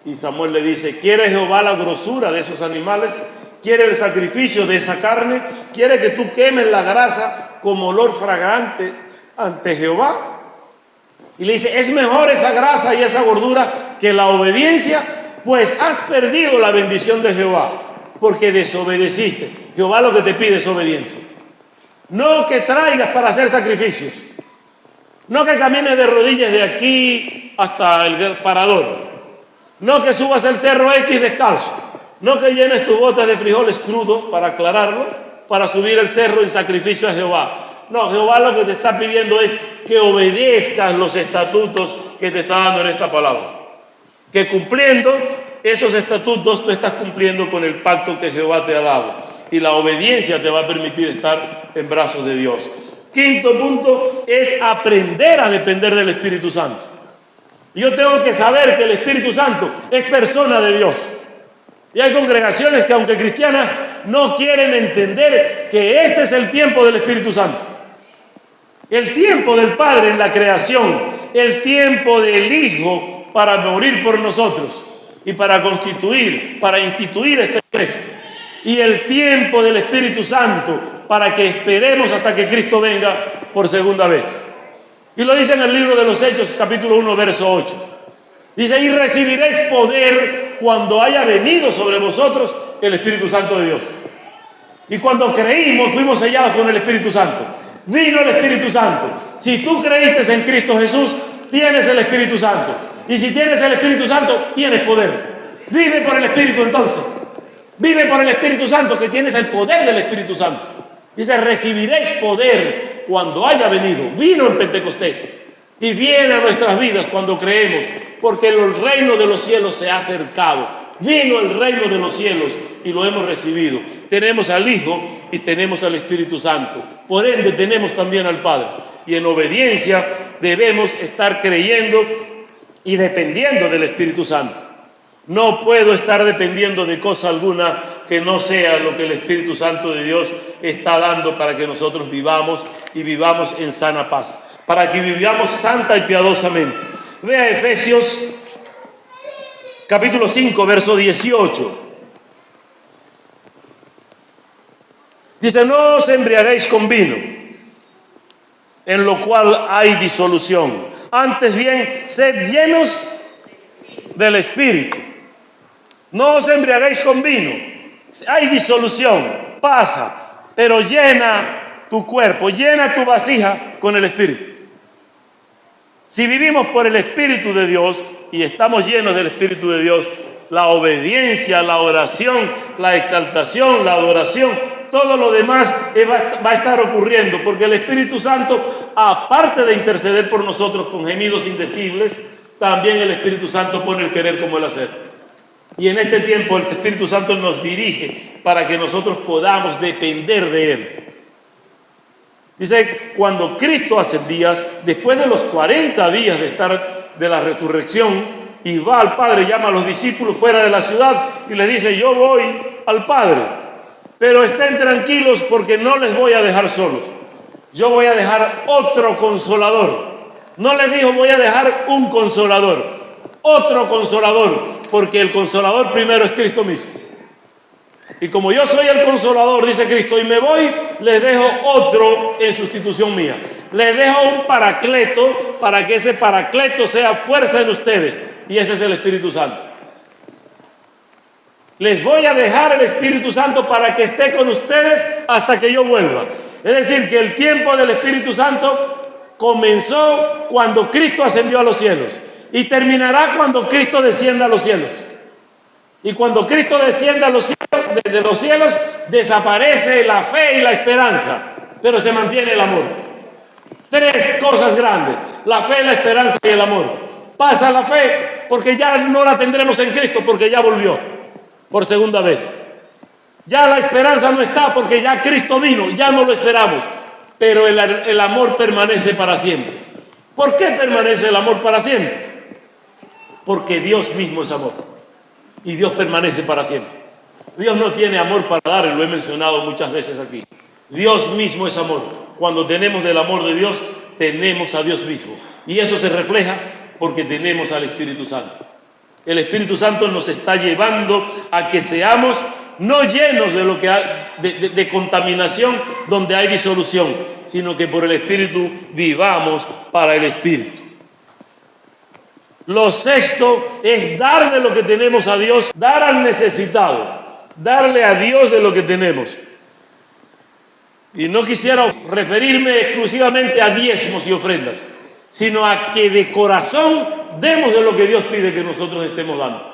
Y Samuel le dice, ¿quiere Jehová la grosura de esos animales? quiere el sacrificio de esa carne, quiere que tú quemes la grasa como olor fragante ante Jehová. Y le dice, es mejor esa grasa y esa gordura que la obediencia, pues has perdido la bendición de Jehová, porque desobedeciste. Jehová lo que te pide es obediencia. No que traigas para hacer sacrificios, no que camines de rodillas de aquí hasta el parador, no que subas el cerro X descalzo, no que llenes tus botas de frijoles crudos para aclararlo, para subir el cerro en sacrificio a Jehová. No, Jehová lo que te está pidiendo es que obedezcas los estatutos que te está dando en esta palabra. Que cumpliendo esos estatutos tú estás cumpliendo con el pacto que Jehová te ha dado. Y la obediencia te va a permitir estar en brazos de Dios. Quinto punto es aprender a depender del Espíritu Santo. Yo tengo que saber que el Espíritu Santo es persona de Dios. Y hay congregaciones que, aunque cristianas, no quieren entender que este es el tiempo del Espíritu Santo. El tiempo del Padre en la creación, el tiempo del Hijo para morir por nosotros y para instituir esta iglesia. Y el tiempo del Espíritu Santo para que esperemos hasta que Cristo venga por segunda vez. Y lo dice en el libro de los Hechos, capítulo 1, verso 8. Dice, y recibiréis poder cuando haya venido sobre vosotros el Espíritu Santo de Dios. Y cuando creímos, fuimos sellados con el Espíritu Santo. Vino el Espíritu Santo. Si tú creíste en Cristo Jesús, tienes el Espíritu Santo. Y si tienes el Espíritu Santo, tienes poder. Vive por el Espíritu entonces. Vive por el Espíritu Santo, que tienes el poder del Espíritu Santo. Dice, recibiréis poder cuando haya venido. Vino en Pentecostés. Y viene a nuestras vidas cuando creemos, porque el reino de los cielos se ha acercado. Vino el reino de los cielos y lo hemos recibido. Tenemos al Hijo y tenemos al Espíritu Santo. Por ende tenemos también al Padre. Y en obediencia debemos estar creyendo y dependiendo del Espíritu Santo. No puedo estar dependiendo de cosa alguna que no sea lo que el Espíritu Santo de Dios está dando para que nosotros vivamos y vivamos en sana paz. Para que vivamos santa y piadosamente. Vea Efesios capítulo 5, verso 18. Dice, no os embriaguéis con vino, en lo cual hay disolución. Antes bien, sed llenos del Espíritu. No os embriaguéis con vino. Hay disolución, pasa, pero llena tu cuerpo, llena tu vasija con el Espíritu. Si vivimos por el Espíritu de Dios y estamos llenos del Espíritu de Dios, la obediencia, la oración, la exaltación, la adoración, todo lo demás va a estar ocurriendo, porque el Espíritu Santo, aparte de interceder por nosotros con gemidos indecibles, también el Espíritu Santo pone el querer como el hacer. Y en este tiempo el Espíritu Santo nos dirige para que nosotros podamos depender de Él. Dice, cuando Cristo ascendía, después de los 40 días de estar de la resurrección, y va al Padre, llama a los discípulos fuera de la ciudad y les dice, yo voy al Padre, pero estén tranquilos porque no les voy a dejar solos. Yo voy a dejar otro consolador. No les dijo voy a dejar un consolador, otro consolador, porque el consolador primero es Cristo mismo. Y como yo soy el consolador, dice Cristo, y me voy, les dejo otro en sustitución mía. Les dejo un paracleto para que ese paracleto sea fuerza en ustedes. Y ese es el Espíritu Santo. Les voy a dejar el Espíritu Santo para que esté con ustedes hasta que yo vuelva. Es decir, que el tiempo del Espíritu Santo comenzó cuando Cristo ascendió a los cielos. Y terminará cuando Cristo descienda a los cielos. Y cuando Cristo descienda a los cielos, desde los cielos, desaparece la fe y la esperanza, pero se mantiene el amor. Tres cosas grandes: la fe, la esperanza y el amor. Pasa la fe porque ya no la tendremos en Cristo, porque ya volvió por segunda vez. Ya la esperanza no está porque ya Cristo vino, ya no lo esperamos, pero el amor permanece para siempre. ¿Por qué permanece el amor para siempre? Porque Dios mismo es amor. Y Dios permanece para siempre. Dios no tiene amor para dar, y lo he mencionado muchas veces aquí. Dios mismo es amor. Cuando tenemos del amor de Dios, tenemos a Dios mismo. Y eso se refleja porque tenemos al Espíritu Santo. El Espíritu Santo nos está llevando a que seamos no llenos de lo que hay, de contaminación donde hay disolución, sino que por el Espíritu vivamos para el Espíritu. Lo sexto es dar de lo que tenemos a Dios, dar al necesitado, darle a Dios de lo que tenemos. Y no quisiera referirme exclusivamente a diezmos y ofrendas, sino a que de corazón demos de lo que Dios pide que nosotros estemos dando.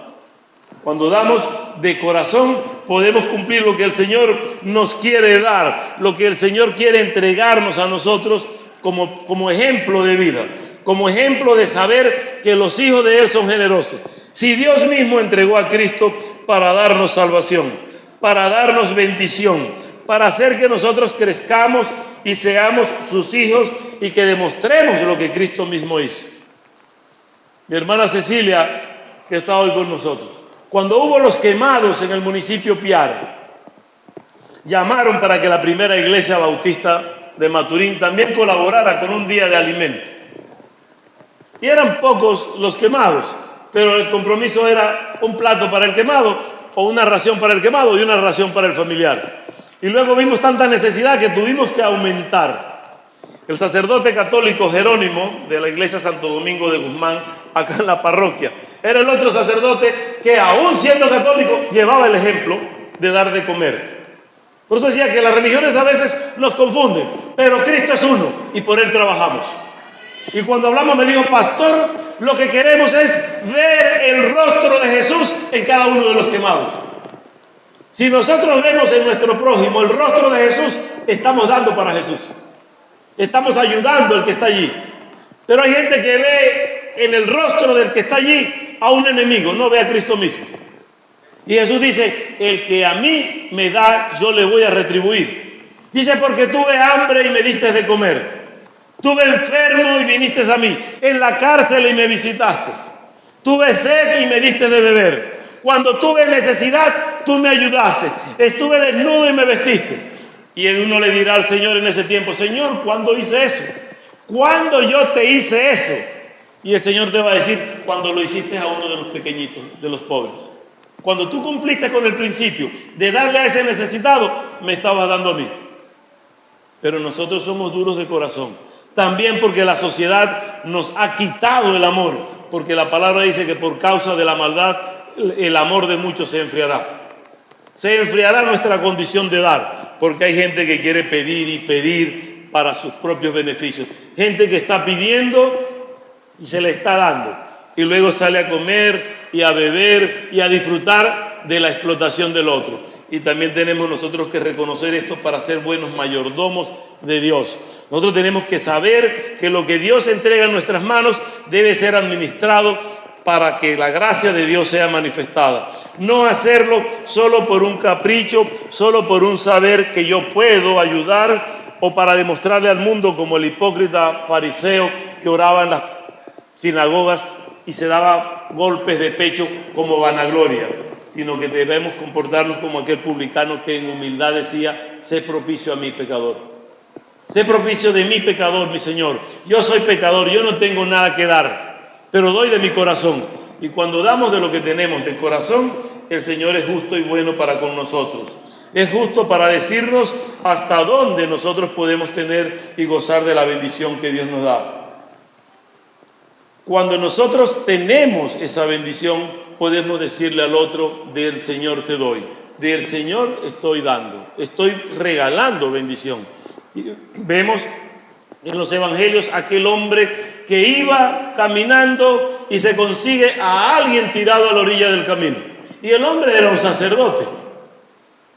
Cuando damos de corazón, podemos cumplir lo que el Señor nos quiere dar, lo que el Señor quiere entregarnos a nosotros como ejemplo de vida, como ejemplo de saber que los hijos de Él son generosos. Si Dios mismo entregó a Cristo para darnos salvación, para darnos bendición, para hacer que nosotros crezcamos y seamos sus hijos y que demostremos lo que Cristo mismo hizo. Mi hermana Cecilia, que está hoy con nosotros, cuando hubo los quemados en el municipio Piar, llamaron para que la primera iglesia bautista de Maturín también colaborara con un día de alimento. Y eran pocos los quemados, pero el compromiso era un plato para el quemado, o una ración para el quemado y una ración para el familiar. Y luego vimos tanta necesidad que tuvimos que aumentar. El sacerdote católico Jerónimo de la iglesia Santo Domingo de Guzmán, acá en la parroquia, era el otro sacerdote que, aún siendo católico, llevaba el ejemplo de dar de comer. Por eso decía que las religiones a veces nos confunden, pero Cristo es uno y por Él trabajamos. Y cuando hablamos me dijo, pastor, lo que queremos es ver el rostro de Jesús en cada uno de los quemados. Si nosotros vemos en nuestro prójimo el rostro de Jesús, estamos dando para Jesús. Estamos ayudando al que está allí. Pero hay gente que ve en el rostro del que está allí a un enemigo, no ve a Cristo mismo. Y Jesús dice, el que a mí me da, yo le voy a retribuir. Dice, porque tuve hambre y me diste de comer. Tuve enfermo y viniste a mí. En la cárcel y me visitaste. Tuve sed y me diste de beber. Cuando tuve necesidad, tú me ayudaste. Estuve desnudo y me vestiste. Y uno le dirá al Señor en ese tiempo, Señor, ¿cuándo hice eso? ¿Cuándo yo te hice eso? Y el Señor te va a decir, cuando lo hiciste a uno de los pequeñitos, de los pobres. Cuando tú cumpliste con el principio de darle a ese necesitado, me estabas dando a mí. Pero nosotros somos duros de corazón. También porque la sociedad nos ha quitado el amor. Porque la palabra dice que por causa de la maldad, el amor de muchos se enfriará. Se enfriará nuestra condición de dar. Porque hay gente que quiere pedir y pedir para sus propios beneficios. Gente que está pidiendo y se le está dando. Y luego sale a comer y a beber y a disfrutar de la explotación del otro. Y también tenemos nosotros que reconocer esto para ser buenos mayordomos de Dios. Nosotros tenemos que saber que lo que Dios entrega en nuestras manos debe ser administrado para que la gracia de Dios sea manifestada. No hacerlo solo por un capricho, solo por un saber que yo puedo ayudar o para demostrarle al mundo como el hipócrita fariseo que oraba en las sinagogas y se daba golpes de pecho como vanagloria, sino que debemos comportarnos como aquel publicano que en humildad decía, sé propicio a mi pecador. Sé propicio de mi pecador, mi Señor. Yo soy pecador, yo no tengo nada que dar, pero doy de mi corazón. Y cuando damos de lo que tenemos de corazón, el Señor es justo y bueno para con nosotros. Es justo para decirnos hasta dónde nosotros podemos tener y gozar de la bendición que Dios nos da. Cuando nosotros tenemos esa bendición, podemos decirle al otro, del Señor te doy, del Señor estoy dando, estoy regalando bendición. Y vemos en los evangelios aquel hombre que iba caminando y se consigue a alguien tirado a la orilla del camino. Y el hombre era un sacerdote,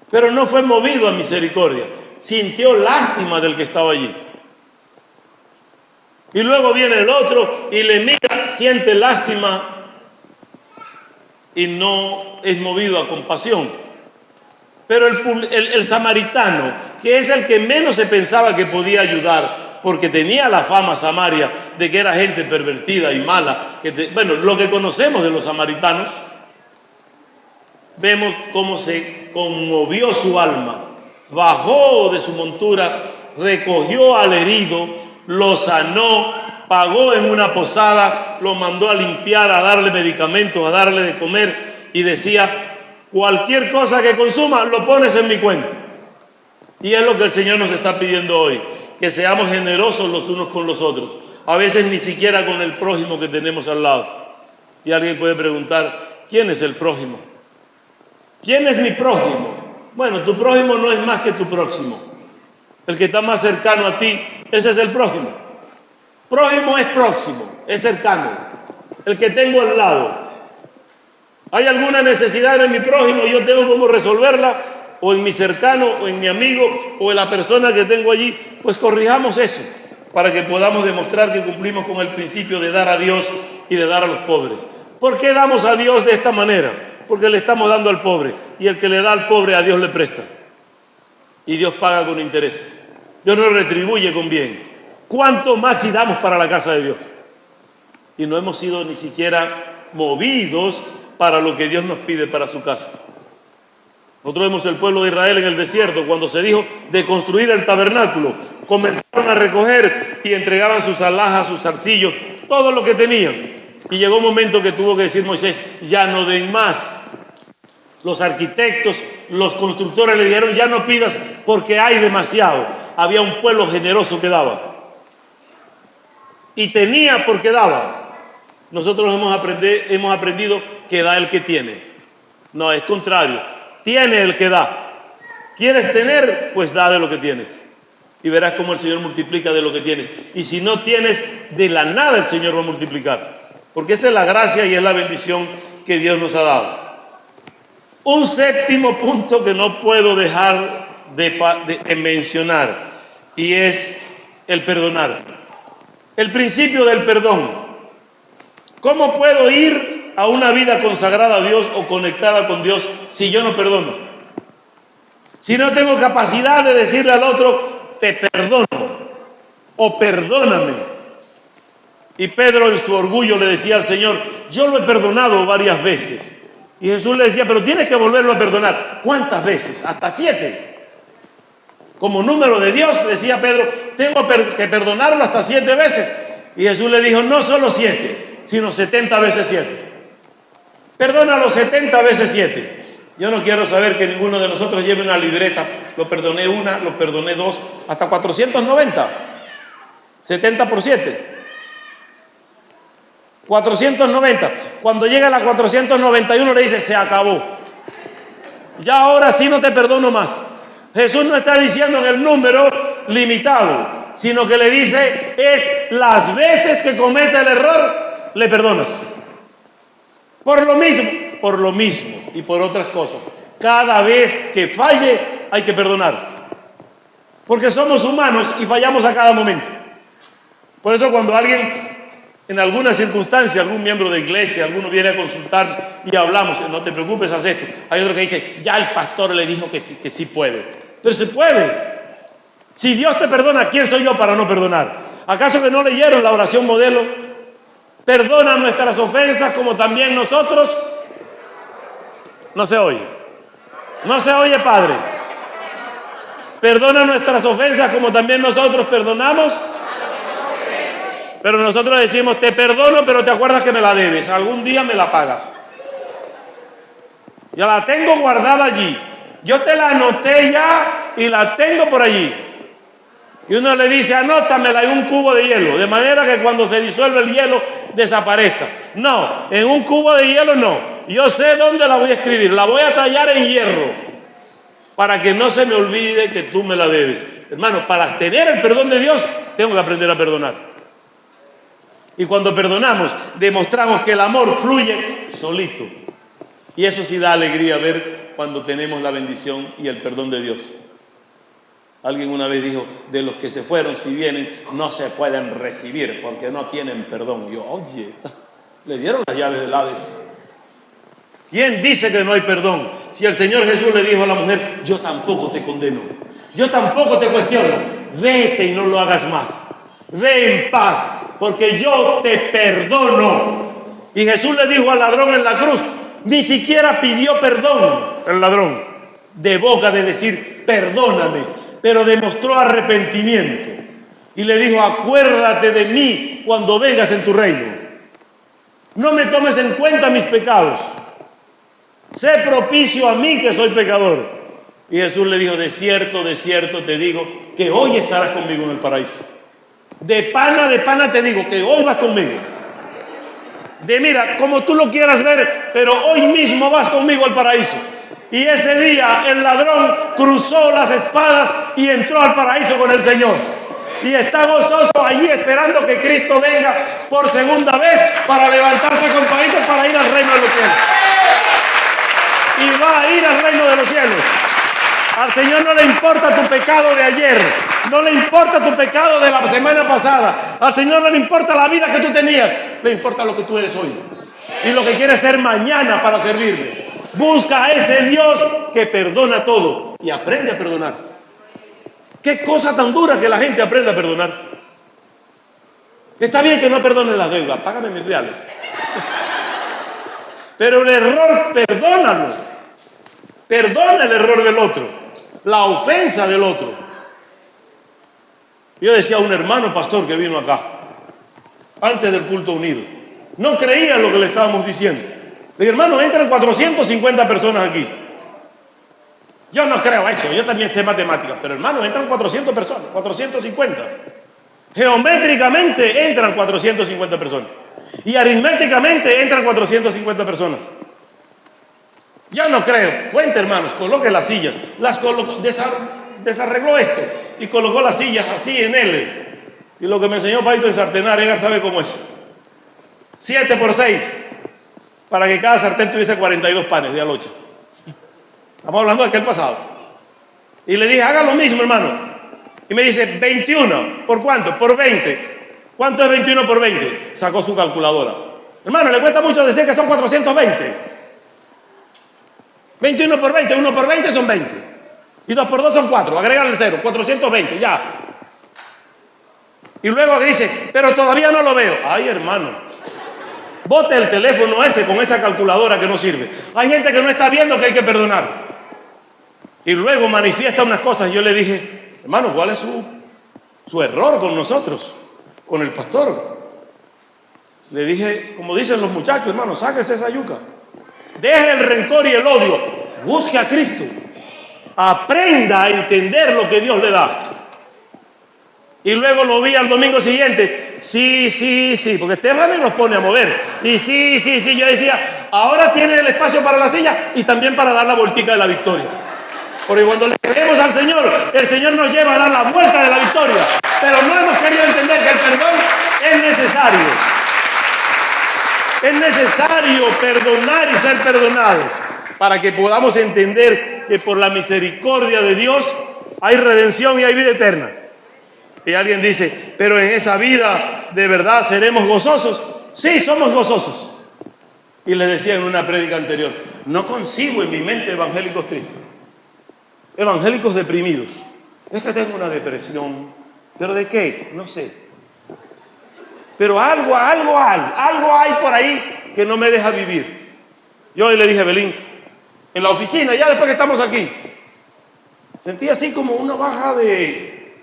pero no fue movido a misericordia, sintió lástima del que estaba allí. Y luego viene el otro y le mira, siente lástima y no es movido a compasión. Pero el samaritano, que es el que menos se pensaba que podía ayudar, porque tenía la fama Samaria de que era gente pervertida y mala, bueno, lo que conocemos de los samaritanos, vemos cómo se conmovió su alma, bajó de su montura, recogió al herido, lo sanó, pagó en una posada, lo mandó a limpiar, a darle medicamentos, a darle de comer y decía, Cualquier cosa que consuma, lo pones en mi cuenta. Y es lo que el Señor nos está pidiendo hoy, que seamos generosos los unos con los otros. A veces ni siquiera con el prójimo que tenemos al lado. Y alguien puede preguntar, ¿quién es el prójimo? ¿Quién es mi prójimo? Bueno, tu prójimo no es más que tu próximo. El que está más cercano a ti, ese es el prójimo. Prójimo es próximo, es cercano. El que tengo al lado. ¿Hay alguna necesidad en mi prójimo y yo tengo cómo resolverla? O en mi cercano, o en mi amigo, o en la persona que tengo allí. Pues corrijamos eso, para que podamos demostrar que cumplimos con el principio de dar a Dios y de dar a los pobres. ¿Por qué damos a Dios de esta manera? Porque le estamos dando al pobre. Y el que le da al pobre, a Dios le presta. Y Dios paga con intereses. Dios nos retribuye con bien. ¿Cuánto más si damos para la casa de Dios? Y no hemos sido ni siquiera movidos para lo que Dios nos pide para su casa. Nosotros vemos el pueblo de Israel en el desierto, cuando se dijo de construir el tabernáculo, comenzaron a recoger y entregaban sus alhajas, sus zarcillos, todo lo que tenían. Y llegó un momento que tuvo que decir Moisés, ya no den más. Los arquitectos, los constructores le dijeron, ya no pidas porque hay demasiado. Había un pueblo generoso que daba. Y tenía porque daba. Nosotros hemos aprendido que da el que tiene. No, es contrario. Tiene el que da. ¿Quieres tener? Pues da de lo que tienes. Y verás cómo el Señor multiplica de lo que tienes. Y si no tienes, de la nada el Señor va a multiplicar. Porque esa es la gracia y es la bendición que Dios nos ha dado. Un séptimo punto que no puedo dejar de mencionar, y es el perdonar. El principio del perdón. ¿Cómo puedo ir a una vida consagrada a Dios o conectada con Dios si yo no perdono? Si no tengo capacidad de decirle al otro, te perdono o perdóname. Y Pedro en su orgullo le decía al Señor, yo lo he perdonado varias veces. Y Jesús le decía, pero tienes que volverlo a perdonar. ¿Cuántas veces? Hasta 7. Como número de Dios, decía Pedro, tengo que perdonarlo hasta 7 veces. Y Jesús le dijo, no solo 7, sino 70 veces 7. Perdónalo 70 veces 7. Yo no quiero saber que ninguno de nosotros lleve una libreta. Lo perdoné 1, lo perdoné 2, hasta 490. 70 por 7. 490. Cuando llega a la 491 le dice, se acabó. Ya ahora sí no te perdono más. Jesús no está diciendo en el número limitado, sino que le dice, es las veces que cometa el error, le perdonas. Por lo mismo y por otras cosas. Cada vez que falle hay que perdonar. Porque somos humanos y fallamos a cada momento. Por eso cuando alguien, en alguna circunstancia, algún miembro de iglesia, alguno viene a consultar y hablamos, no te preocupes, haz esto. Hay otro que dice, ya el pastor le dijo que sí puede. Pero se puede. Si Dios te perdona, ¿quién soy yo para no perdonar? ¿Acaso que no leyeron la oración modelo? Perdona nuestras ofensas como también nosotros. No se oye. No se oye, Padre. Perdona nuestras ofensas como también nosotros perdonamos. Pero nosotros decimos, te perdono, pero te acuerdas que me la debes. Algún día me la pagas. Ya la tengo guardada allí. Yo te la anoté ya y la tengo por allí. Y uno le dice, anótamela en un cubo de hielo, de manera que cuando se disuelve el hielo desaparezca. No, en un cubo de hielo no. Yo sé dónde la voy a escribir. La voy a tallar en hierro para que no se me olvide que tú me la debes. Hermano, para tener el perdón de Dios, tengo que aprender a perdonar. Y cuando perdonamos, demostramos que el amor fluye solito. Y eso sí da alegría ver cuando tenemos la bendición y el perdón de Dios. Alguien una vez dijo, de los que se fueron, si vienen, no se pueden recibir porque no tienen perdón. Y yo, oye, le dieron las llaves del Hades. ¿Quién dice que no hay perdón? Si el Señor Jesús le dijo a la mujer, yo tampoco te condeno, yo tampoco te cuestiono, vete y no lo hagas más. Ve en paz, porque yo te perdono. Y Jesús le dijo al ladrón en la cruz, ni siquiera pidió perdón el ladrón, de boca de decir, perdóname, pero demostró arrepentimiento. Y le dijo, acuérdate de mí cuando vengas en tu reino. No me tomes en cuenta mis pecados. sé propicio a mí que soy pecador. Y Jesús le dijo, de cierto te digo que hoy estarás conmigo en el paraíso. De pana te digo que hoy vas conmigo. Mira, como tú lo quieras ver, pero hoy mismo vas conmigo al paraíso. Y ese día el ladrón cruzó las espadas y entró al paraíso con el Señor. Y está gozoso allí esperando que Cristo venga por segunda vez para levantarse con paditos para ir al reino de los cielos. Y va a ir al reino de los cielos. Al Señor no le importa tu pecado de ayer, no le importa tu pecado de la semana pasada, al Señor no le importa la vida que tú tenías, le importa lo que tú eres hoy y lo que quieres ser mañana para servirle. Busca a ese Dios que perdona todo y aprende a perdonar. Qué cosa tan dura que la gente aprenda a perdonar. Está bien que no perdones las deudas, págame mis reales. Pero el error, perdónalo. Perdona el error del otro, la ofensa del otro. Yo decía a un hermano pastor que vino acá, antes del culto unido, no creía en lo que le estábamos diciendo. Le dije, hermano, entran 450 personas aquí. Yo no creo eso, yo también sé matemáticas, pero hermano, entran 400 personas, 450. Geométricamente entran 450 personas. Y aritméticamente entran 450 personas. Yo no creo. Cuenta, hermanos, coloque las sillas. Las colocó, desarregló esto y colocó las sillas así en L. Y lo que me enseñó Paito en sartenar, Edgar sabe cómo es. 7 por 6, para que cada sartén tuviese 42 panes de alocha. Estamos hablando de aquel pasado. Y le dije, haga lo mismo, hermano. Y me dice, 21. ¿Por cuánto? Por 20. ¿Cuánto es 21 por 20? Sacó su calculadora. Hermano, le cuesta mucho decir que son 420. 21 por 20, 1 por 20 son 20. Y 2 por 2 son 4, agrégale el 0, 420, ya. Y luego dice, pero todavía no lo veo. Ay, hermano, bote el teléfono ese con esa calculadora que no sirve. Hay gente que no está viendo que hay que perdonar. Y luego manifiesta unas cosas. Yo le dije, hermano, ¿cuál es su error con nosotros? Con el pastor. Le dije, como dicen los muchachos, hermano, sáquese esa yuca. Deje el rencor y el odio. Busque a Cristo. Aprenda a entender lo que Dios le da. Y luego lo vi al domingo siguiente. Sí, porque Esteban nos pone a mover. Y sí, yo decía, ahora tiene el espacio para la silla y también para dar la vueltica de la victoria. Porque cuando le creemos al Señor, el Señor nos lleva a dar la vuelta de la victoria. Pero no hemos querido entender que el perdón es necesario. Es necesario perdonar y ser perdonados para que podamos entender que por la misericordia de Dios hay redención y hay vida eterna. Y alguien dice, pero en esa vida de verdad seremos gozosos. Sí, somos gozosos. Y les decía en una prédica anterior, no concibo en mi mente evangélicos tristes, evangélicos deprimidos. Es que tengo una depresión. ¿Pero de qué? No sé. Pero algo hay por ahí que no me deja vivir. Yo hoy le dije a Belín, en la oficina, ya después que estamos aquí, sentí así como una baja de,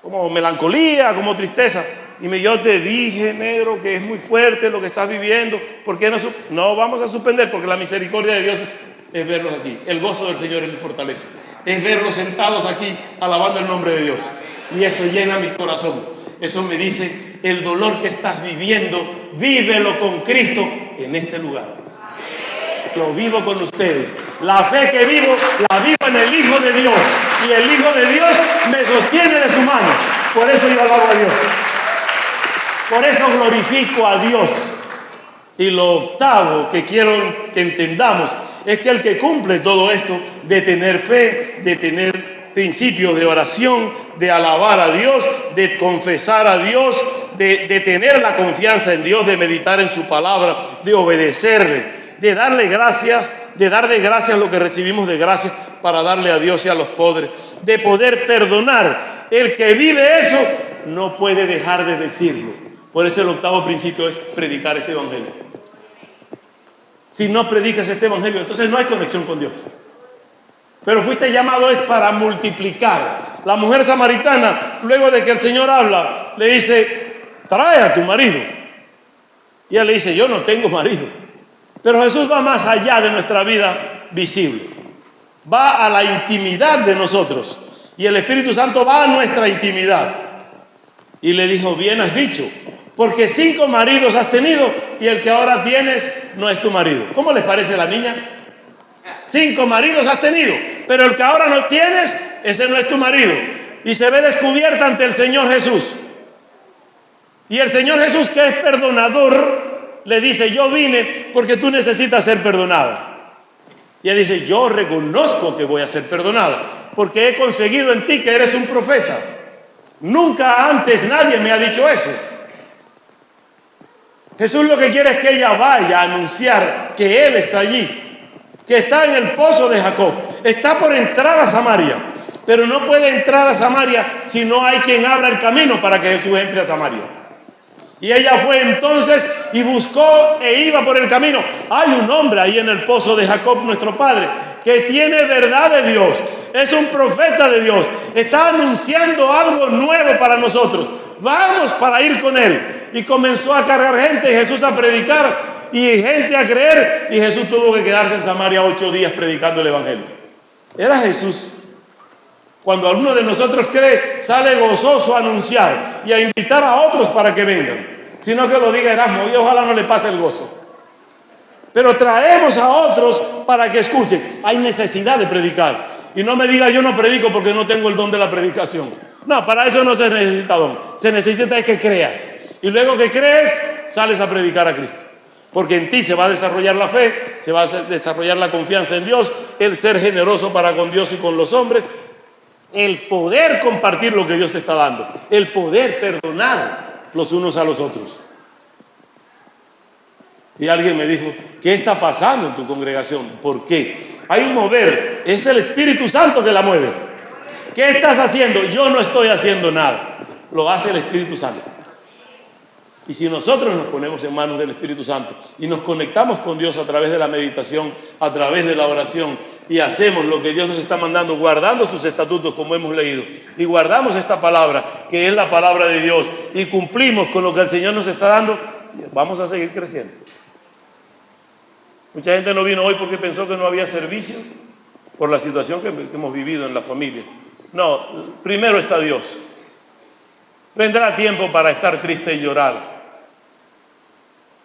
como melancolía, como tristeza. Y yo te dije, negro, que es muy fuerte lo que estás viviendo. ¿Por qué no vamos a suspender? Porque la misericordia de Dios es verlos aquí. El gozo del Señor es mi fortaleza. Es verlos sentados aquí alabando el nombre de Dios. Y eso llena mi corazón. Eso me dice, el dolor que estás viviendo, vívelo con Cristo en este lugar. Lo vivo con ustedes. La fe que vivo, la vivo en el Hijo de Dios. Y el Hijo de Dios me sostiene de su mano. Por eso yo alabo a Dios. Por eso glorifico a Dios. Y lo octavo que quiero que entendamos es que el que cumple todo esto de tener fe, de tener principios de oración, de alabar a Dios, de confesar a Dios, de tener la confianza en Dios, de meditar en su palabra, de obedecerle, de darle gracias, de dar de gracias lo que recibimos de gracias para darle a Dios y a los pobres, de poder perdonar. El que vive eso no puede dejar de decirlo. Por eso el octavo principio es predicar este evangelio. Si no predicas este evangelio, entonces no hay conexión con Dios. Pero fuiste llamado es para multiplicar. La mujer samaritana, luego de que el Señor habla, le dice, trae a tu marido. Y ella le dice, yo no tengo marido. Pero Jesús va más allá de nuestra vida visible. Va a la intimidad de nosotros. Y el Espíritu Santo va a nuestra intimidad. Y le dijo, bien has dicho, porque 5 maridos has tenido y el que ahora tienes no es tu marido. ¿Cómo les parece la niña? 5 maridos has tenido, pero el que ahora no tienes, ese no es tu marido. Y se ve descubierta ante el Señor Jesús. Y el Señor Jesús, que es perdonador, le dice, yo vine porque tú necesitas ser perdonada. Y ella dice, yo reconozco que voy a ser perdonada, porque he conseguido en ti que eres un profeta. Nunca antes nadie me ha dicho eso. Jesús lo que quiere es que ella vaya a anunciar que Él está allí, que está en el pozo de Jacob, está por entrar a Samaria, pero no puede entrar a Samaria si no hay quien abra el camino para que Jesús entre a Samaria. Y ella fue entonces y buscó e iba por el camino. Hay un hombre ahí en el pozo de Jacob, nuestro padre, que tiene verdad de Dios, es un profeta de Dios, está anunciando algo nuevo para nosotros. Vamos para ir con él. Y comenzó a cargar gente y Jesús a predicar y gente a creer, y Jesús tuvo que quedarse en Samaria 8 días predicando el evangelio. Era Jesús. Cuando alguno de nosotros cree, sale gozoso a anunciar y a invitar a otros para que vengan, sino que lo diga Erasmo, y ojalá no le pase el gozo. Pero traemos a otros para que escuchen. Hay necesidad de predicar. Y no me diga, yo no predico porque no tengo el don de la predicación. No, para eso no se necesita don. Se necesita es que creas. Y luego que crees, sales a predicar a Cristo. Porque en ti se va a desarrollar la fe, se va a desarrollar la confianza en Dios, el ser generoso para con Dios y con los hombres, el poder compartir lo que Dios te está dando, el poder perdonar los unos a los otros. Y alguien me dijo, ¿qué está pasando en tu congregación? ¿Por qué? Hay un mover, es el Espíritu Santo que la mueve. ¿Qué estás haciendo? Yo no estoy haciendo nada, lo hace el Espíritu Santo. Y si nosotros nos ponemos en manos del Espíritu Santo y nos conectamos con Dios a través de la meditación, a través de la oración, y hacemos lo que Dios nos está mandando, guardando sus estatutos como hemos leído, y guardamos esta palabra, que es la palabra de Dios, y cumplimos con lo que el Señor nos está dando, vamos a seguir creciendo. Mucha gente no vino hoy porque pensó que no había servicio por la situación que hemos vivido en la familia. No, primero está Dios. Vendrá tiempo para estar triste y llorar,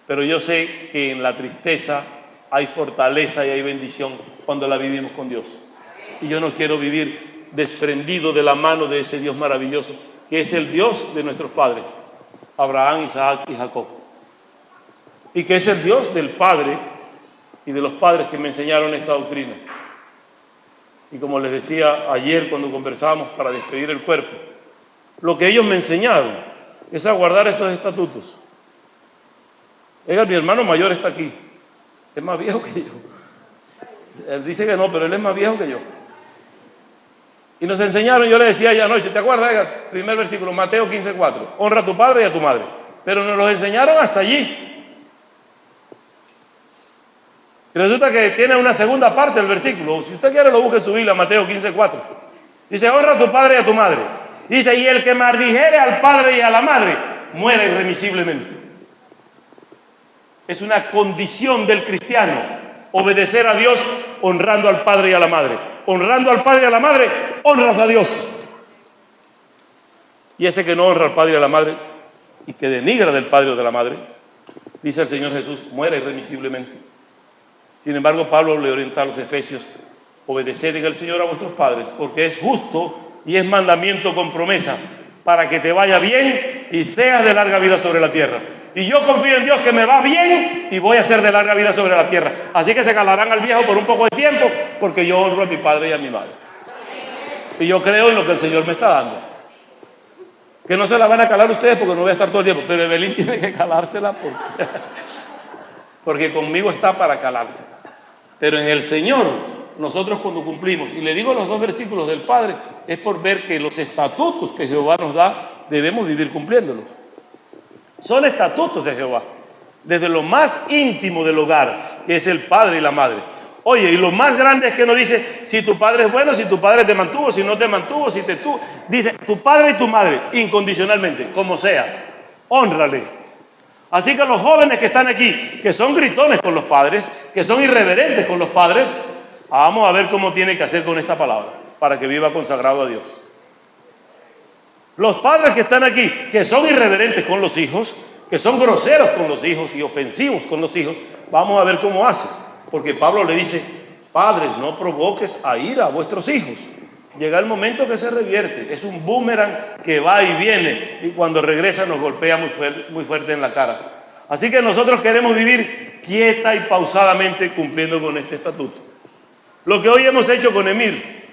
pero yo sé que en la tristeza hay fortaleza y hay bendición cuando la vivimos con Dios. Y yo no quiero vivir desprendido de la mano de ese Dios maravilloso, que es el Dios de nuestros padres, Abraham, Isaac y Jacob. Y que es el Dios del Padre y de los padres que me enseñaron esta doctrina. Y como les decía ayer cuando conversábamos para despedir el cuerpo, lo que ellos me enseñaron es a guardar estos estatutos. Mi hermano mayor está aquí, es más viejo que yo. Él dice que no, pero él es más viejo que yo. Y nos enseñaron, yo le decía ayer anoche, ¿te acuerdas? El primer versículo, Mateo 15:4, honra a tu padre y a tu madre. Pero nos los enseñaron hasta allí. Y resulta que tiene una segunda parte del versículo. Si usted quiere lo busque en su Biblia, Mateo 15:4. Dice, honra a tu padre y a tu madre. Dice, y el que maldijere al padre y a la madre, muere irremisiblemente. Es una condición del cristiano, obedecer a Dios honrando al padre y a la madre. Honrando al padre y a la madre, honras a Dios. Y ese que no honra al padre y a la madre, y que denigra del padre o de la madre, dice el Señor Jesús, muere irremisiblemente. Sin embargo, Pablo le orienta a los efesios, obedeced en el Señor a vuestros padres, porque es justo y es mandamiento con promesa, para que te vaya bien y seas de larga vida sobre la tierra. Y yo confío en Dios que me va bien y voy a ser de larga vida sobre la tierra. Así que se calarán al viejo por un poco de tiempo, porque yo honro a mi padre y a mi madre. Y yo creo en lo que el Señor me está dando. Que no se la van a calar ustedes porque no voy a estar todo el tiempo, pero Evelyn tiene que calársela porque conmigo está para calarse. Pero en el Señor, nosotros cuando cumplimos, y le digo los 2 versículos del Padre, es por ver que los estatutos que Jehová nos da, debemos vivir cumpliéndolos. Son estatutos de Jehová, desde lo más íntimo del hogar, que es el padre y la madre. Oye, y lo más grande es que nos dice, si tu padre es bueno, si tu padre te mantuvo, si no te mantuvo, si te tuvo. Dice, tu padre y tu madre, incondicionalmente, como sea, hónrale. Así que los jóvenes que están aquí, que son gritones con los padres, que son irreverentes con los padres, vamos a ver cómo tiene que hacer con esta palabra para que viva consagrado a Dios. Los padres que están aquí, que son irreverentes con los hijos, que son groseros con los hijos y ofensivos con los hijos, vamos a ver cómo hacen. Porque Pablo le dice, padres, no provoques a ira a vuestros hijos. Llega el momento que se revierte, es un boomerang que va y viene y cuando regresa nos golpea muy fuerte en la cara. Así que nosotros queremos vivir quieta y pausadamente cumpliendo con este estatuto. Lo que hoy hemos hecho con Emir,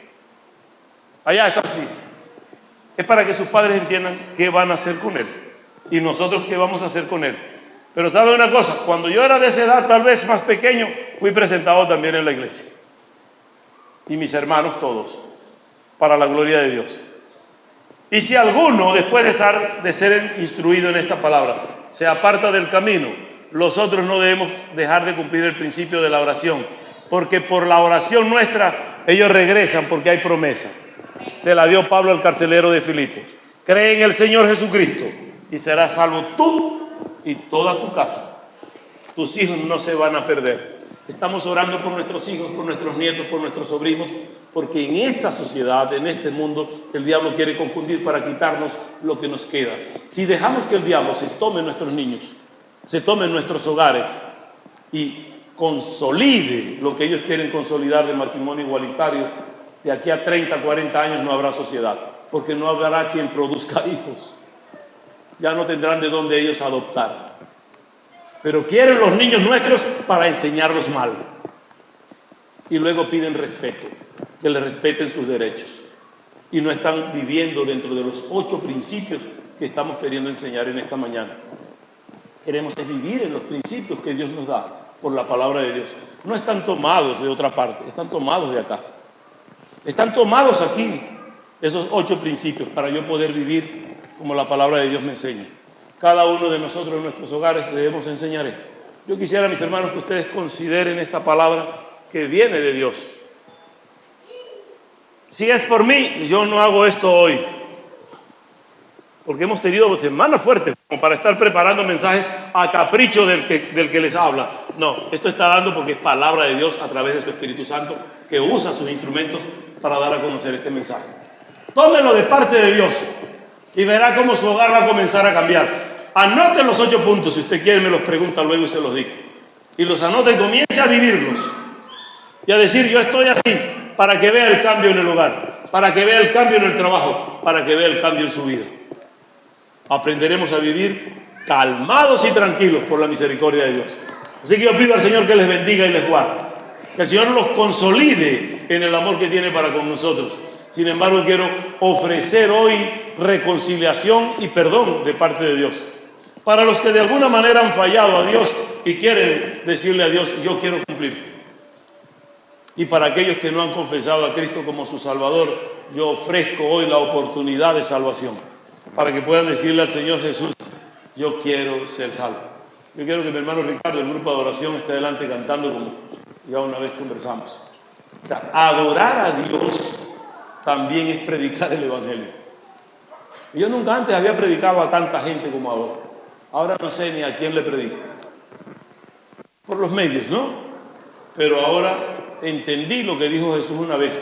allá está así, es para que sus padres entiendan qué van a hacer con él y nosotros qué vamos a hacer con él. Pero sabe una cosa, cuando yo era de esa edad, tal vez más pequeño, fui presentado también en la iglesia. Y mis hermanos todos, para la gloria de Dios. Y si alguno, después de ser instruido en esta palabra, se aparta del camino, los otros no debemos dejar de cumplir el principio de la oración, porque por la oración nuestra, ellos regresan porque hay promesa. Se la dio Pablo al carcelero de Filipos. Cree en el Señor Jesucristo y serás salvo tú y toda tu casa. Tus hijos no se van a perder. Estamos orando por nuestros hijos, por nuestros nietos, por nuestros sobrinos, porque en esta sociedad, en este mundo, el diablo quiere confundir para quitarnos lo que nos queda. Si dejamos que el diablo se tome nuestros niños, se tome nuestros hogares y consolide lo que ellos quieren consolidar de matrimonio igualitario, de aquí a 30, 40 años no habrá sociedad, porque no habrá quien produzca hijos. Ya no tendrán de dónde ellos adoptar. Pero quieren los niños nuestros para enseñarlos mal. Y luego piden respeto, que les respeten sus derechos. Y no están viviendo dentro de los 8 principios que estamos queriendo enseñar en esta mañana. Queremos vivir en los principios que Dios nos da por la palabra de Dios. No están tomados de otra parte, están tomados de acá. Están tomados aquí esos 8 principios para yo poder vivir como la palabra de Dios me enseña. Cada uno de nosotros en nuestros hogares debemos enseñar esto. Yo quisiera, mis hermanos, que ustedes consideren esta palabra que viene de Dios. Si es por mí, yo no hago esto hoy. Porque hemos tenido semanas fuertes como para estar preparando mensajes a capricho del que les habla. No, esto está dando porque es palabra de Dios a través de su Espíritu Santo que usa sus instrumentos para dar a conocer este mensaje. Tómelo de parte de Dios y verá cómo su hogar va a comenzar a cambiar. Anote los 8 puntos, si usted quiere me los pregunta luego y se los digo. Y los anote y comience a vivirlos. Y a decir, yo estoy así, para que vea el cambio en el hogar, para que vea el cambio en el trabajo, para que vea el cambio en su vida. Aprenderemos a vivir calmados y tranquilos por la misericordia de Dios. Así que yo pido al Señor que les bendiga y les guarde. Que el Señor los consolide en el amor que tiene para con nosotros. Sin embargo, quiero ofrecer hoy reconciliación y perdón de parte de Dios. Para los que de alguna manera han fallado a Dios y quieren decirle a Dios, yo quiero cumplir. Y para aquellos que no han confesado a Cristo como su Salvador, yo ofrezco hoy la oportunidad de salvación. Para que puedan decirle al Señor Jesús, yo quiero ser salvo. Yo quiero que mi hermano Ricardo, del grupo de adoración, esté adelante cantando como ya una vez conversamos. O sea, adorar a Dios también es predicar el Evangelio. Yo nunca antes había predicado a tanta gente como ahora. Ahora no sé ni a quién le predico. Por los medios, ¿no? Pero ahora entendí lo que dijo Jesús una vez.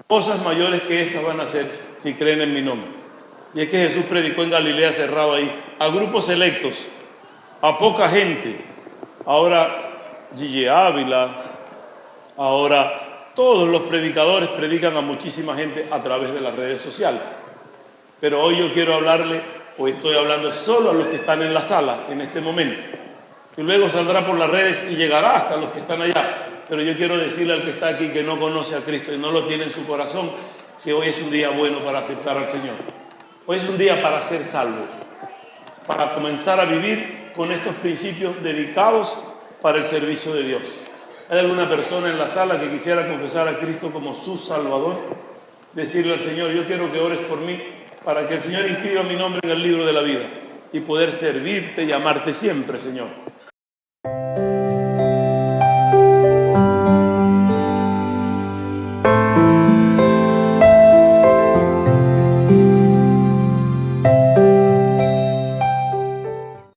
Cosas mayores que estas van a hacer si creen en mi nombre. Y es que Jesús predicó en Galilea cerrado ahí, a grupos selectos, a poca gente. Ahora Gigi Ávila, ahora todos los predicadores predican a muchísima gente a través de las redes sociales. Pero hoy yo quiero hablarle, o estoy hablando solo a los que están en la sala en este momento. Y luego saldrá por las redes y llegará hasta los que están allá. Pero yo quiero decirle al que está aquí que no conoce a Cristo y no lo tiene en su corazón, que hoy es un día bueno para aceptar al Señor. Hoy es un día para ser salvo, para comenzar a vivir con estos principios dedicados para el servicio de Dios. ¿Hay alguna persona en la sala que quisiera confesar a Cristo como su Salvador? Decirle al Señor, yo quiero que ores por mí para que el Señor inscriba mi nombre en el libro de la vida y poder servirte y amarte siempre, Señor.